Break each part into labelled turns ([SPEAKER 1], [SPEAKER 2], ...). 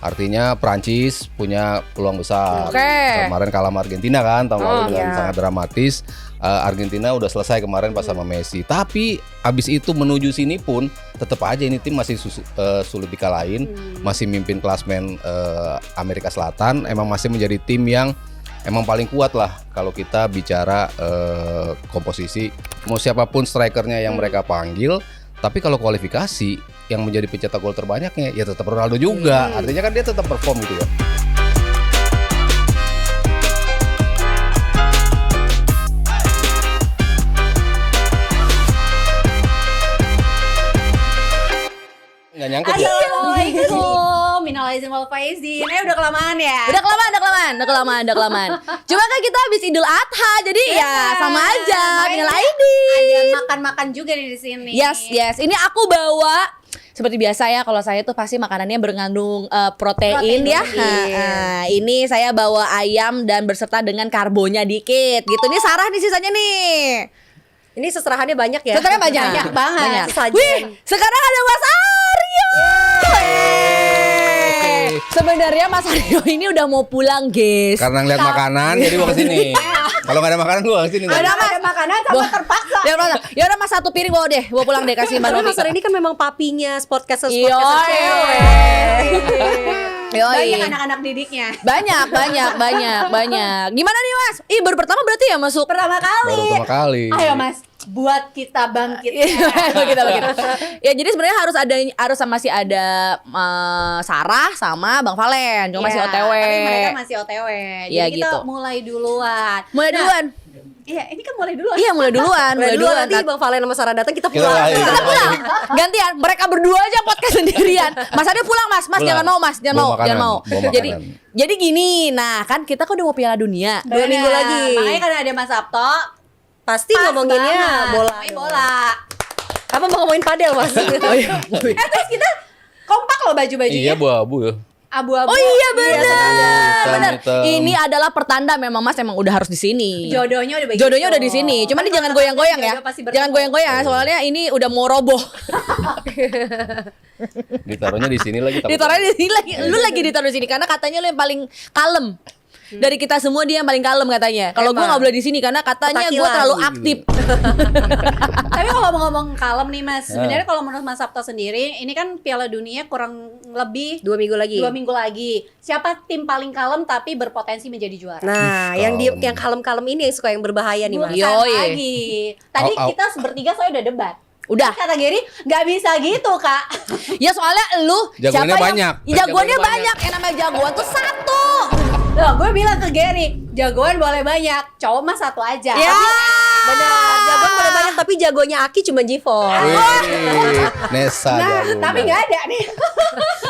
[SPEAKER 1] Artinya Prancis punya peluang besar. Kemarin kalah sama Argentina kan, tahun lalu dengan sangat dramatis. Argentina udah selesai kemarin pas sama Messi. Tapi abis itu menuju sini pun tetap aja ini tim masih sulit dikalahin. Masih mimpin klasmen Amerika Selatan. Emang masih menjadi tim yang emang paling kuat lah kalau kita bicara komposisi. Mau siapapun strikernya yang mereka panggil. Tapi kalau kualifikasi yang menjadi pencetak gol terbanyaknya ya tetap Ronaldo juga. Artinya kan dia tetap perform gitu ya. Nggak nyangkut ya?
[SPEAKER 2] Assalamualaikum, minal aizin wal faizin. Udah kelamaan ya?
[SPEAKER 3] Udah kelamaan. Cuma kan kita habis Idul Adha, jadi ya sama aja. Minal aidin.
[SPEAKER 2] Ada makan-makan juga nih di sini.
[SPEAKER 3] Yes. Ini aku bawa seperti biasa ya, kalau saya tuh pasti makanannya mengandung protein ya. Ini saya bawa ayam dan berserta dengan karbonya dikit gitu. Ini Sarah nih sisanya nih.
[SPEAKER 4] Ini seserahannya banyak ya?
[SPEAKER 3] Seserahannya banyak
[SPEAKER 2] banget.
[SPEAKER 3] Wih, sekarang ada Mas Aryo. Sebenarnya Mas Aryo ini udah mau pulang, guys.
[SPEAKER 1] Karena ngeliat makanan jadi gua kesini. Kalau nggak ada makanan gua kesini.
[SPEAKER 2] Ada makanan sama terpaksa.
[SPEAKER 3] Ya udah Mas, satu piring bawa deh, bawa pulang deh, kasih Mbak
[SPEAKER 4] Karena
[SPEAKER 3] Novi.
[SPEAKER 4] Mas Ar ini kan memang papinya sportcaster
[SPEAKER 3] Yoi.
[SPEAKER 4] cewek.
[SPEAKER 3] Yoi.
[SPEAKER 2] Banyak anak-anak didiknya.
[SPEAKER 3] Banyak. Gimana nih Mas? Baru pertama berarti ya masuk?
[SPEAKER 2] Pertama kali. Ayo Mas, buat kita bangkit.
[SPEAKER 3] Kita bangkit. Ya jadi sebenarnya harus masih ada Sarah sama Bang Valen, cuma masih OTW.
[SPEAKER 2] Tapi mereka masih OTW. Jadi
[SPEAKER 3] Ya,
[SPEAKER 2] kita
[SPEAKER 3] gitu.
[SPEAKER 2] mulai duluan. Iya, ini kan mulai duluan.
[SPEAKER 3] Iya, mulai duluan.
[SPEAKER 4] Nanti Bang Valen sama Sarah datang kita pulang.
[SPEAKER 3] Kita pulang. Gantian, mereka berdua aja podcast sendirian. Mas Ade pulang, Mas. Mas
[SPEAKER 1] Pulang.
[SPEAKER 3] jangan mau, Mas. Jangan mau.
[SPEAKER 1] Bawa
[SPEAKER 3] Jadi gini, nah kan kita kan udah mau Piala Dunia.
[SPEAKER 4] 2 minggu lagi.
[SPEAKER 2] Makanya kan ada Mas Sabto.
[SPEAKER 4] Pasti ngomonginnya bola.
[SPEAKER 2] Bola.
[SPEAKER 4] Apa mau ngomongin padel, Mas?
[SPEAKER 2] Terus kita kompak loh baju-bajunya.
[SPEAKER 1] Iya, abu-abu ya.
[SPEAKER 2] Abu-abu.
[SPEAKER 3] Oh iya benar.
[SPEAKER 1] Hitam.
[SPEAKER 3] Ini adalah pertanda memang Mas emang udah harus di sini.
[SPEAKER 2] Jodohnya udah begitu.
[SPEAKER 3] Jodohnya udah di sini. Cuman ini jangan goyang-goyang ya.
[SPEAKER 2] Jodoh pasti bertemu.
[SPEAKER 3] Jangan goyang-goyang soalnya ini udah mau roboh.
[SPEAKER 1] Ditaruhnya di sini lagi.
[SPEAKER 3] Ditaruhnya di sini lagi. Lu lagi ditaruh di sini karena katanya lu yang paling kalem. Dari kita semua dia yang paling kalem katanya. Kalau gua nggak boleh di sini karena katanya gua terlalu aktif.
[SPEAKER 2] Tapi kalau ngomong kalem nih Mas, sebenarnya kalau menurut Mas Sabto sendiri, ini kan Piala Dunia kurang lebih
[SPEAKER 4] 2 minggu lagi.
[SPEAKER 2] 2 minggu lagi. Siapa tim paling kalem tapi berpotensi menjadi juara?
[SPEAKER 4] Nah, yang kalem-kalem ini yang suka yang berbahaya nih, Mas.
[SPEAKER 2] Bukan lagi. Tadi kita bertiga saya udah debat.
[SPEAKER 3] Udah.
[SPEAKER 2] Kata Gary, nggak bisa gitu Kak.
[SPEAKER 3] Ya soalnya lu
[SPEAKER 1] Jagoannya banyak.
[SPEAKER 3] Jagoannya banyak. Yang namanya jagoan tuh satu.
[SPEAKER 2] Loh, gue bilang ke Gary, jagoan boleh banyak, cowok mah satu aja.
[SPEAKER 3] Ya.
[SPEAKER 4] Benar, jagoan boleh banyak tapi jagonya Aki cuma GeForce.
[SPEAKER 1] Nesa. jago
[SPEAKER 2] Tapi
[SPEAKER 1] banget.
[SPEAKER 2] nggak ada nih.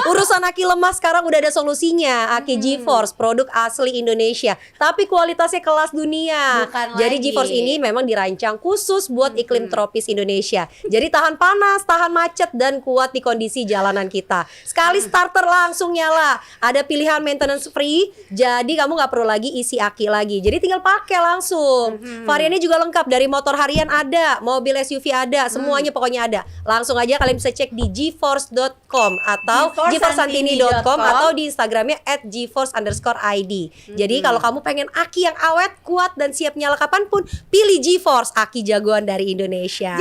[SPEAKER 4] Urusan Aki lemah sekarang udah ada solusinya. Aki GeForce, produk asli Indonesia, tapi kualitasnya kelas dunia.
[SPEAKER 2] Bukan
[SPEAKER 4] Jadi
[SPEAKER 2] lagi.
[SPEAKER 4] GeForce ini memang dirancang khusus buat iklim tropis Indonesia. Jadi tahan panas, tahan macet, dan kuat di kondisi jalanan kita. Sekali starter langsung nyala. Ada pilihan maintenance free, jadi kamu nggak perlu lagi isi aki lagi. Jadi tinggal pakai langsung. Variannya juga lengkap, dari motor harian ada, mobil SUV ada, semuanya pokoknya ada. Langsung aja kalian bisa cek di geforce.com atau geforcesantini.com atau di Instagramnya @geforce_id. Jadi kalau kamu pengen aki yang awet, kuat, dan siap nyala kapanpun, pilih GeForce, aki jagoan dari Indonesia.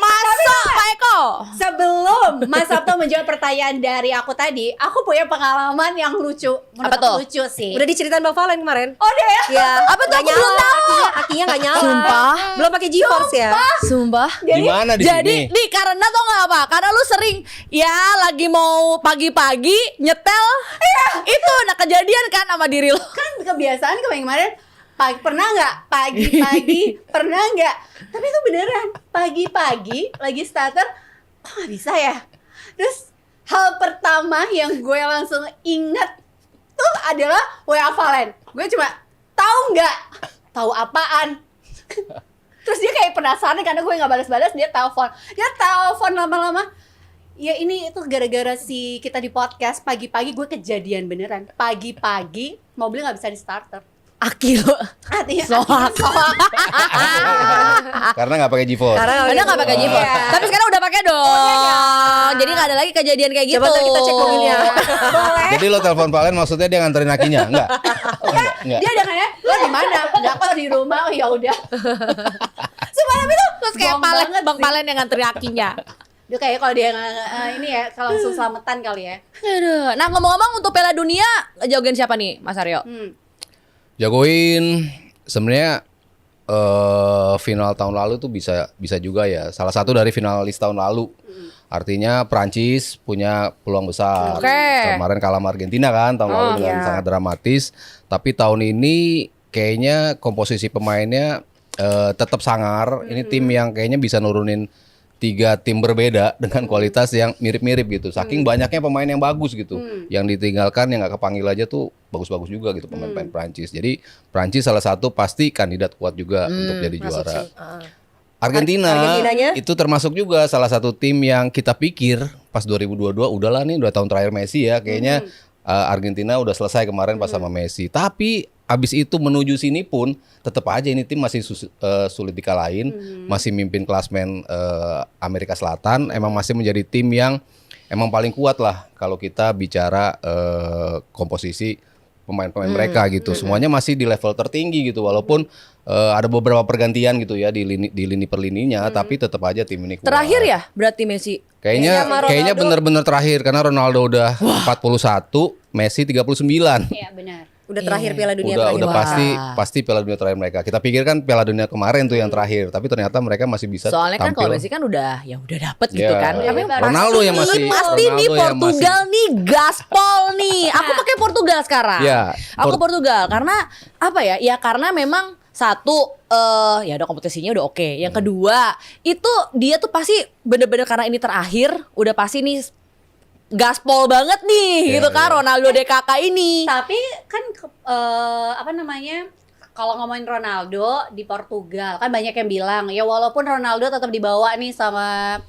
[SPEAKER 3] Masuk Pak Eko.
[SPEAKER 2] Sebelum Mas Sabto menjawab pertanyaan dari aku tadi, aku punya pengalaman yang lucu. Menurut
[SPEAKER 3] Apa tuh?
[SPEAKER 2] aku lucu sih.
[SPEAKER 4] Udah diceritain Bang Valen kemarin.
[SPEAKER 2] Oh deh ya?
[SPEAKER 4] Ya,
[SPEAKER 3] Apa tuh?
[SPEAKER 4] nggak
[SPEAKER 3] Aku belum
[SPEAKER 4] nyala,
[SPEAKER 3] tahu.
[SPEAKER 4] akinya nggak nyala.
[SPEAKER 3] Sumpah.
[SPEAKER 4] Belum pakai GeForce ya.
[SPEAKER 3] Sumpah.
[SPEAKER 1] Gimana di
[SPEAKER 3] Jadi
[SPEAKER 1] sini?
[SPEAKER 3] nih karena tau gak apa? Karena lu sering ya lagi mau pagi-pagi nyetel. Itu nah kejadian kan sama diri lu.
[SPEAKER 2] Kan kebiasaan kemarin pernah nggak pagi-pagi pernah nggak? Tapi itu beneran pagi-pagi lagi starter, kok nggak bisa ya? Terus hal pertama yang gue langsung inget tuh adalah WA Valen. Gue cuma tahu nggak? Tahu apaan? Terus dia kayak penasaran karena gue nggak balas-balas, dia telepon lama-lama. Ya ini itu gara-gara si kita di podcast pagi-pagi gue kejadian beneran. Pagi-pagi mobil nggak bisa di starter.
[SPEAKER 3] Akilo.
[SPEAKER 2] Artinya
[SPEAKER 3] Soak.
[SPEAKER 1] Karena nggak pakai GeForce.
[SPEAKER 3] Karena nggak pakai GeForce.
[SPEAKER 2] Iya.
[SPEAKER 3] Tapi sekarang udah pakai dong. Jadi nggak ada lagi kejadian kayak gitu.
[SPEAKER 4] Coba ntar kita cek mobilnya.
[SPEAKER 2] boleh.
[SPEAKER 1] Jadi lo telepon Valen maksudnya dia nganterin akinya? Enggak. Enggak.
[SPEAKER 2] Dia dengan lo di mana? Enggak, kok di rumah. Oh, ya udah. Semalam itu
[SPEAKER 3] Terus kayak
[SPEAKER 2] gong
[SPEAKER 3] Palen,
[SPEAKER 2] banget
[SPEAKER 3] Bang
[SPEAKER 2] sih.
[SPEAKER 3] Palen yang nganterin akinya.
[SPEAKER 2] Dia kayak kalau dia ini ya kalau langsung selamatan kali ya.
[SPEAKER 3] Aduh. Nah ngomong-ngomong untuk Piala Dunia jagoin siapa nih Mas Aryo?
[SPEAKER 1] Jagoin sebenarnya final tahun lalu tuh bisa juga ya. Salah satu dari finalis tahun lalu. Artinya Prancis punya peluang besar.
[SPEAKER 3] Oke.
[SPEAKER 1] Kemarin kalah sama Argentina kan tahun lalu dengan sangat dramatis. Tapi tahun ini kayaknya komposisi pemainnya tetap sangar. Ini tim yang kayaknya bisa nurunin 3 tim berbeda dengan kualitas yang mirip-mirip gitu. Saking banyaknya pemain yang bagus gitu. Yang ditinggalkan yang nggak kepanggil aja tuh bagus-bagus juga gitu pemain-pemain Prancis. Jadi Prancis salah satu pasti kandidat kuat juga untuk jadi juara.
[SPEAKER 4] Argentinanya?
[SPEAKER 1] Itu termasuk juga salah satu tim yang kita pikir pas 2022 udahlah nih 2 tahun terakhir Messi ya kayaknya Argentina udah selesai kemarin pas sama Messi. Tapi abis itu menuju sini pun tetap aja ini tim masih sulit dikalahin, masih mimpin klasmen Amerika Selatan, emang masih menjadi tim yang emang paling kuat lah kalau kita bicara komposisi pemain-pemain mereka gitu. Semuanya masih di level tertinggi gitu walaupun ada beberapa pergantian gitu ya di lini per lininya, tapi tetap aja tim ini kuat.
[SPEAKER 3] Terakhir ya berarti Messi.
[SPEAKER 1] Kayaknya benar-benar terakhir karena Ronaldo udah 41, Messi 39.
[SPEAKER 2] Iya benar.
[SPEAKER 4] Udah terakhir Piala Dunia
[SPEAKER 1] Udah
[SPEAKER 4] terakhir.
[SPEAKER 1] pasti Piala Dunia terakhir mereka. Kita pikir kan Piala Dunia kemarin tuh yang terakhir, tapi ternyata mereka masih bisa
[SPEAKER 3] Soalnya kan
[SPEAKER 1] tampil.
[SPEAKER 3] kalau Messi kan udah dapet gitu
[SPEAKER 1] Ya,
[SPEAKER 3] kan. Tapi
[SPEAKER 1] Ronaldo yang masih
[SPEAKER 3] pasti nih
[SPEAKER 1] Ronaldo yang
[SPEAKER 3] Portugal nih gaspol nih. Aku pakai Portugal sekarang.
[SPEAKER 1] Ya,
[SPEAKER 3] Aku Portugal karena apa ya? Ya karena memang satu ya udah kompetisinya udah oke. Yang kedua itu dia tuh pasti bener-bener karena ini terakhir udah pasti nih gaspol banget nih gitu kan Ronaldo DKK ini.
[SPEAKER 2] Tapi kan apa namanya? Kalau ngomongin Ronaldo di Portugal kan banyak yang bilang ya walaupun Ronaldo tetap dibawa nih sama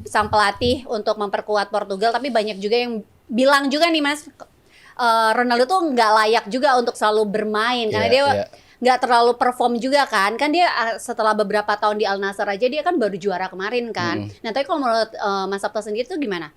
[SPEAKER 2] sang pelatih untuk memperkuat Portugal, tapi banyak juga yang bilang juga nih Mas Ronaldo tuh nggak layak juga untuk selalu bermain karena dia nggak terlalu perform juga kan dia setelah beberapa tahun di Al Nassr aja dia kan baru juara kemarin kan. Nah tapi kalau menurut Mas Sabto sendiri tuh gimana?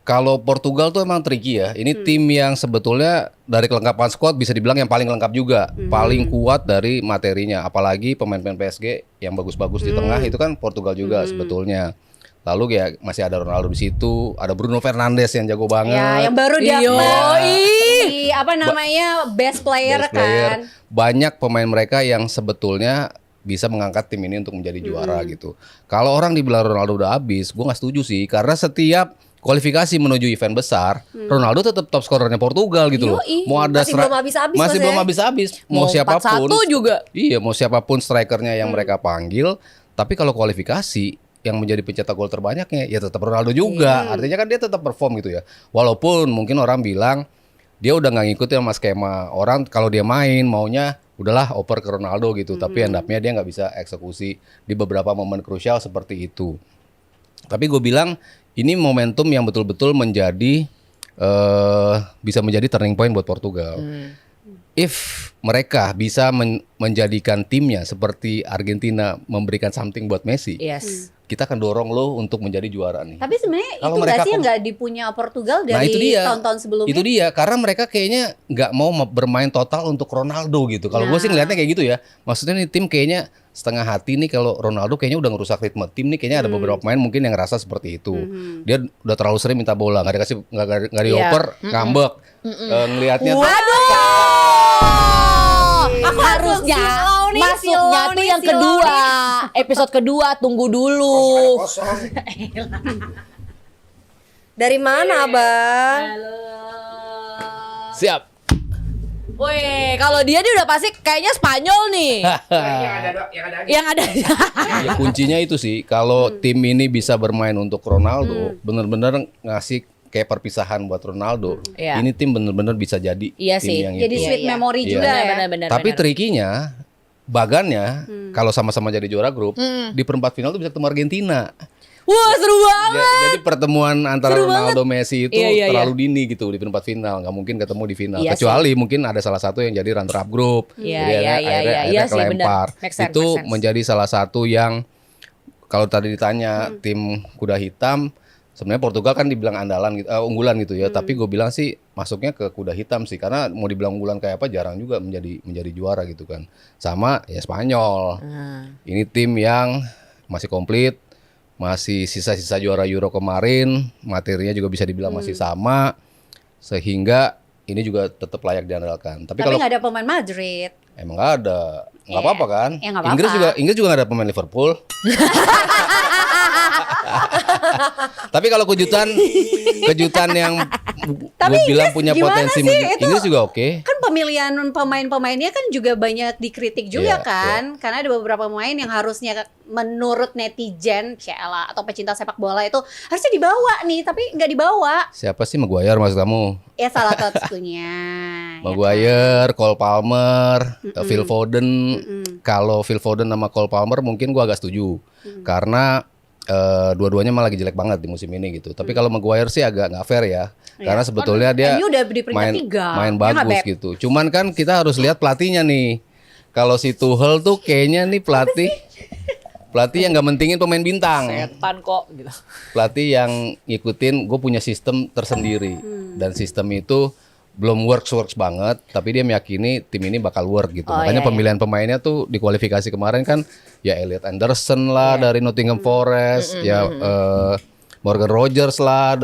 [SPEAKER 1] Kalau Portugal tuh emang tricky ya. Ini tim yang sebetulnya dari kelengkapan squad bisa dibilang yang paling lengkap juga, paling kuat dari materinya. Apalagi pemain-pemain PSG yang bagus-bagus di tengah itu kan Portugal juga sebetulnya. Lalu ya masih ada Ronaldo di situ, ada Bruno Fernandes yang jago banget.
[SPEAKER 2] Ya, yang baru
[SPEAKER 3] Iya.
[SPEAKER 2] di apa namanya best player
[SPEAKER 1] Best player.
[SPEAKER 2] kan.
[SPEAKER 1] Banyak pemain mereka yang sebetulnya bisa mengangkat tim ini untuk menjadi juara gitu. Kalau orang dibilang Ronaldo udah habis, gue nggak setuju sih. Karena setiap kualifikasi menuju event besar, Ronaldo tetap top skorernya Portugal gitu loh.
[SPEAKER 3] Yoi.
[SPEAKER 1] Mau ada
[SPEAKER 4] Masih belum habis-habis,
[SPEAKER 1] masih
[SPEAKER 4] Mas,
[SPEAKER 1] belum
[SPEAKER 4] ya?
[SPEAKER 1] habis-habis. Mau
[SPEAKER 3] 4-1
[SPEAKER 1] siapapun
[SPEAKER 3] juga.
[SPEAKER 1] Iya, mau siapapun strikernya yang mereka panggil, tapi kalau kualifikasi yang menjadi pencetak gol terbanyaknya ya tetap Ronaldo juga. Artinya kan dia tetap perform gitu ya. Walaupun mungkin orang bilang dia udah nggak ngikutin sama skema orang, kalau dia main maunya udahlah oper ke Ronaldo gitu, tapi endapnya dia nggak bisa eksekusi di beberapa momen krusial seperti itu. Tapi gue bilang ini momentum yang betul-betul menjadi bisa menjadi turning point buat Portugal. If mereka bisa menjadikan timnya seperti Argentina memberikan something buat Messi,
[SPEAKER 3] Yes.
[SPEAKER 1] kita akan dorong lo untuk menjadi juara nih.
[SPEAKER 2] Tapi sebenarnya
[SPEAKER 1] Kalau
[SPEAKER 2] itu nggak
[SPEAKER 1] mereka
[SPEAKER 2] sih yang nggak dipunya Portugal
[SPEAKER 1] Nah, itu
[SPEAKER 2] dari
[SPEAKER 1] dia.
[SPEAKER 2] tahun-tahun sebelumnya?
[SPEAKER 1] Itu dia, karena mereka kayaknya nggak mau bermain total untuk Ronaldo gitu. Kalau gue sih ngeliatnya kayak gitu ya. Maksudnya nih tim kayaknya setengah hati nih kalau Ronaldo kayaknya udah ngerusak ritme tim nih. Kayaknya ada beberapa pemain mungkin yang ngerasa seperti itu. Dia udah terlalu sering minta bola, nggak dikasih, nggak dioper, ngambek. Ngelihatnya tuh,
[SPEAKER 3] Aku harusnya masuknya tuh yang kedua, episode kedua, tunggu dulu.
[SPEAKER 4] Dari mana, Abang?
[SPEAKER 1] siap.
[SPEAKER 3] Woi, kalau dia udah pasti kayaknya Spanyol nih. Yang ada.
[SPEAKER 1] Ya, kuncinya itu sih, kalau tim ini bisa bermain untuk Ronaldo, bener-bener ngasih kayak perpisahan buat Ronaldo.
[SPEAKER 3] Iya.
[SPEAKER 1] Ini tim bener-bener bisa jadi
[SPEAKER 3] Iya
[SPEAKER 1] tim
[SPEAKER 3] sih.
[SPEAKER 1] yang
[SPEAKER 2] Jadi
[SPEAKER 1] itu.
[SPEAKER 2] sweet memory
[SPEAKER 1] Iya.
[SPEAKER 2] juga ya.
[SPEAKER 3] Benar-benar.
[SPEAKER 1] Tapi trikinya, bagannya kalau sama-sama jadi juara grup, di perempat final tuh bisa ketemu Argentina.
[SPEAKER 3] Wah, seru banget.
[SPEAKER 1] Jadi pertemuan antara
[SPEAKER 3] Seru
[SPEAKER 1] Ronaldo Messi itu
[SPEAKER 3] Iya.
[SPEAKER 1] terlalu dini gitu di perempat final, nggak mungkin ketemu di final.
[SPEAKER 3] Iya
[SPEAKER 1] Kecuali mungkin ada salah satu yang jadi runner up grup.
[SPEAKER 3] Iya,
[SPEAKER 1] Jadi
[SPEAKER 3] iya,
[SPEAKER 1] akhirnya
[SPEAKER 3] iya sih,
[SPEAKER 1] kelempar.
[SPEAKER 3] benar. Make sense,
[SPEAKER 1] Itu
[SPEAKER 3] make sense.
[SPEAKER 1] menjadi salah satu yang kalau tadi ditanya tim kuda hitam, sebenarnya Portugal kan dibilang andalan gitu, unggulan gitu ya. Tapi gue bilang sih masuknya ke kuda hitam sih, karena mau dibilang unggulan kayak apa jarang juga menjadi juara gitu kan. Sama ya Spanyol. Ini tim yang masih komplit, masih sisa-sisa juara Euro kemarin, materinya juga bisa dibilang masih sama, sehingga ini juga tetap layak diandalkan. Tapi kalau
[SPEAKER 2] nggak ada pemain Madrid.
[SPEAKER 1] emang nggak ada, nggak apa-apa kan?
[SPEAKER 2] Ya, nggak apa-apa.
[SPEAKER 1] Inggris juga nggak ada pemain Liverpool. Tapi kalau kejutan yang gue bilang punya
[SPEAKER 2] gimana
[SPEAKER 1] potensi
[SPEAKER 2] sih itu?
[SPEAKER 1] Inggris juga oke.
[SPEAKER 2] Kan pemilihan pemain-pemainnya kan juga banyak dikritik juga
[SPEAKER 1] Iya,
[SPEAKER 2] kan, karena ada beberapa pemain yang harusnya menurut netizen, Ciela atau pecinta sepak bola itu harusnya dibawa nih, tapi nggak dibawa.
[SPEAKER 1] Siapa sih Maguire maksud kamu?
[SPEAKER 2] Ya salah satunya. ya
[SPEAKER 1] Maguire, Cole Palmer, Phil Foden. Kalau Phil Foden sama Cole Palmer mungkin gua agak setuju. Karena dua-duanya malah lagi jelek banget di musim ini gitu. Tapi kalau Maguire sih agak nggak fair ya. Karena sebetulnya dia
[SPEAKER 2] MU udah di peringkat 3.
[SPEAKER 1] main
[SPEAKER 2] Ya nggak,
[SPEAKER 1] bagus
[SPEAKER 2] Beb?
[SPEAKER 1] gitu. Cuman kan kita harus lihat pelatihnya nih. Kalau si Tuchel tuh kayaknya nih pelatih yang nggak mentingin pemain bintang.
[SPEAKER 3] Setan kok gitu.
[SPEAKER 1] Pelatih yang ngikutin, gue punya sistem tersendiri. Dan sistem itu belum works banget, tapi dia meyakini tim ini bakal work gitu. Makanya pemilihan pemainnya tuh di kualifikasi kemarin kan ya Elliot Anderson lah dari Nottingham Forest, ya Morgan Rogers lah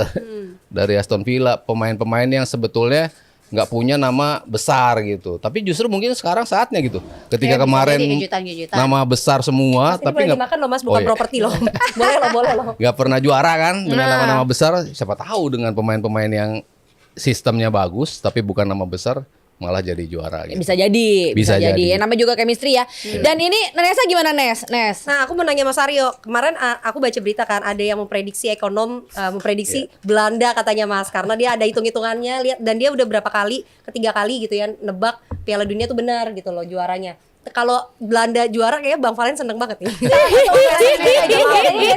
[SPEAKER 1] dari Aston Villa, pemain-pemain yang sebetulnya nggak punya nama besar gitu. Tapi justru mungkin sekarang saatnya gitu. Ketika
[SPEAKER 2] Ya, bisa
[SPEAKER 1] kemarin
[SPEAKER 2] jadi kejutan-kejutan.
[SPEAKER 1] nama besar semua,
[SPEAKER 4] Mas, ini
[SPEAKER 1] tapi
[SPEAKER 4] lagi
[SPEAKER 1] nggak
[SPEAKER 4] makan loh Mas, bukan
[SPEAKER 1] Oh, iya.
[SPEAKER 4] properti loh. boleh loh.
[SPEAKER 1] nggak pernah juara kan dengan nama-nama besar. Siapa tahu dengan pemain-pemain yang sistemnya bagus tapi bukan nama besar malah jadi juara gitu.
[SPEAKER 3] Bisa jadi,
[SPEAKER 1] Bisa jadi.
[SPEAKER 3] Ya, namanya juga chemistry ya. Dan ini Nesa gimana Nes?
[SPEAKER 4] Nah, aku mau nanya Mas Aryo. Kemarin aku baca berita kan ada yang memprediksi memprediksi Belanda katanya Mas, karena dia ada hitung-hitungannya lihat, dan dia udah berapa kali, ketiga kali gitu ya nebak Piala Dunia tuh benar gitu loh juaranya. Kalau Belanda juara kayaknya Bang Valen seneng banget nih.
[SPEAKER 2] Kita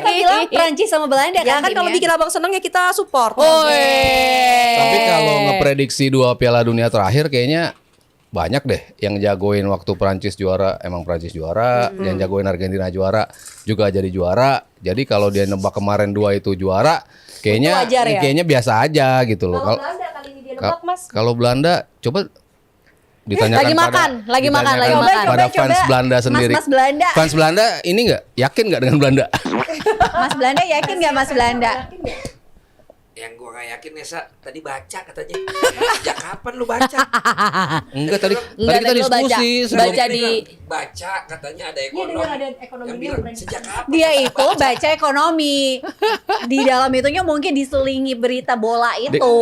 [SPEAKER 2] bilang Prancis sama Belanda
[SPEAKER 4] Ya
[SPEAKER 2] kan
[SPEAKER 4] kan kalau
[SPEAKER 2] timnya.
[SPEAKER 4] bikin abang seneng ya kita support.
[SPEAKER 1] Tapi kalau ngeprediksi 2 Piala Dunia terakhir kayaknya banyak deh yang jagoin waktu Prancis juara, emang Prancis juara, yang jagoin Argentina juara juga jadi juara. Jadi kalau dia nebak kemarin 2 itu juara, kayaknya
[SPEAKER 4] Itu wajar ya?
[SPEAKER 1] kayaknya biasa aja gitu loh.
[SPEAKER 4] Kalau Belanda kali ini dia nebak Mas.
[SPEAKER 1] Kalau Belanda coba ditanyakan
[SPEAKER 3] Lagi makan, lagi makan.
[SPEAKER 1] pada fans Belanda sendiri.
[SPEAKER 2] Mas Belanda.
[SPEAKER 1] Fans Belanda ini nggak yakin nggak dengan Belanda?
[SPEAKER 2] Mas Belanda yakin nggak Mas Belanda?
[SPEAKER 5] Yang gua gak yakin Nesa tadi baca katanya. Sejak kapan lu baca?
[SPEAKER 1] Enggak tadi
[SPEAKER 3] Enggak,
[SPEAKER 1] kita
[SPEAKER 3] tadi lo baca.
[SPEAKER 1] diskusi
[SPEAKER 3] Baca
[SPEAKER 1] sebelum-
[SPEAKER 3] di
[SPEAKER 5] Baca katanya ada
[SPEAKER 4] Iya,
[SPEAKER 5] ekonom.
[SPEAKER 4] dengar ada ekonomi
[SPEAKER 5] yang
[SPEAKER 4] dia
[SPEAKER 5] bilang
[SPEAKER 4] berani.
[SPEAKER 5] sejak kapan?
[SPEAKER 2] Dia
[SPEAKER 5] kita
[SPEAKER 2] itu baca ekonomi. Di dalam itunya mungkin diselingi berita bola itu.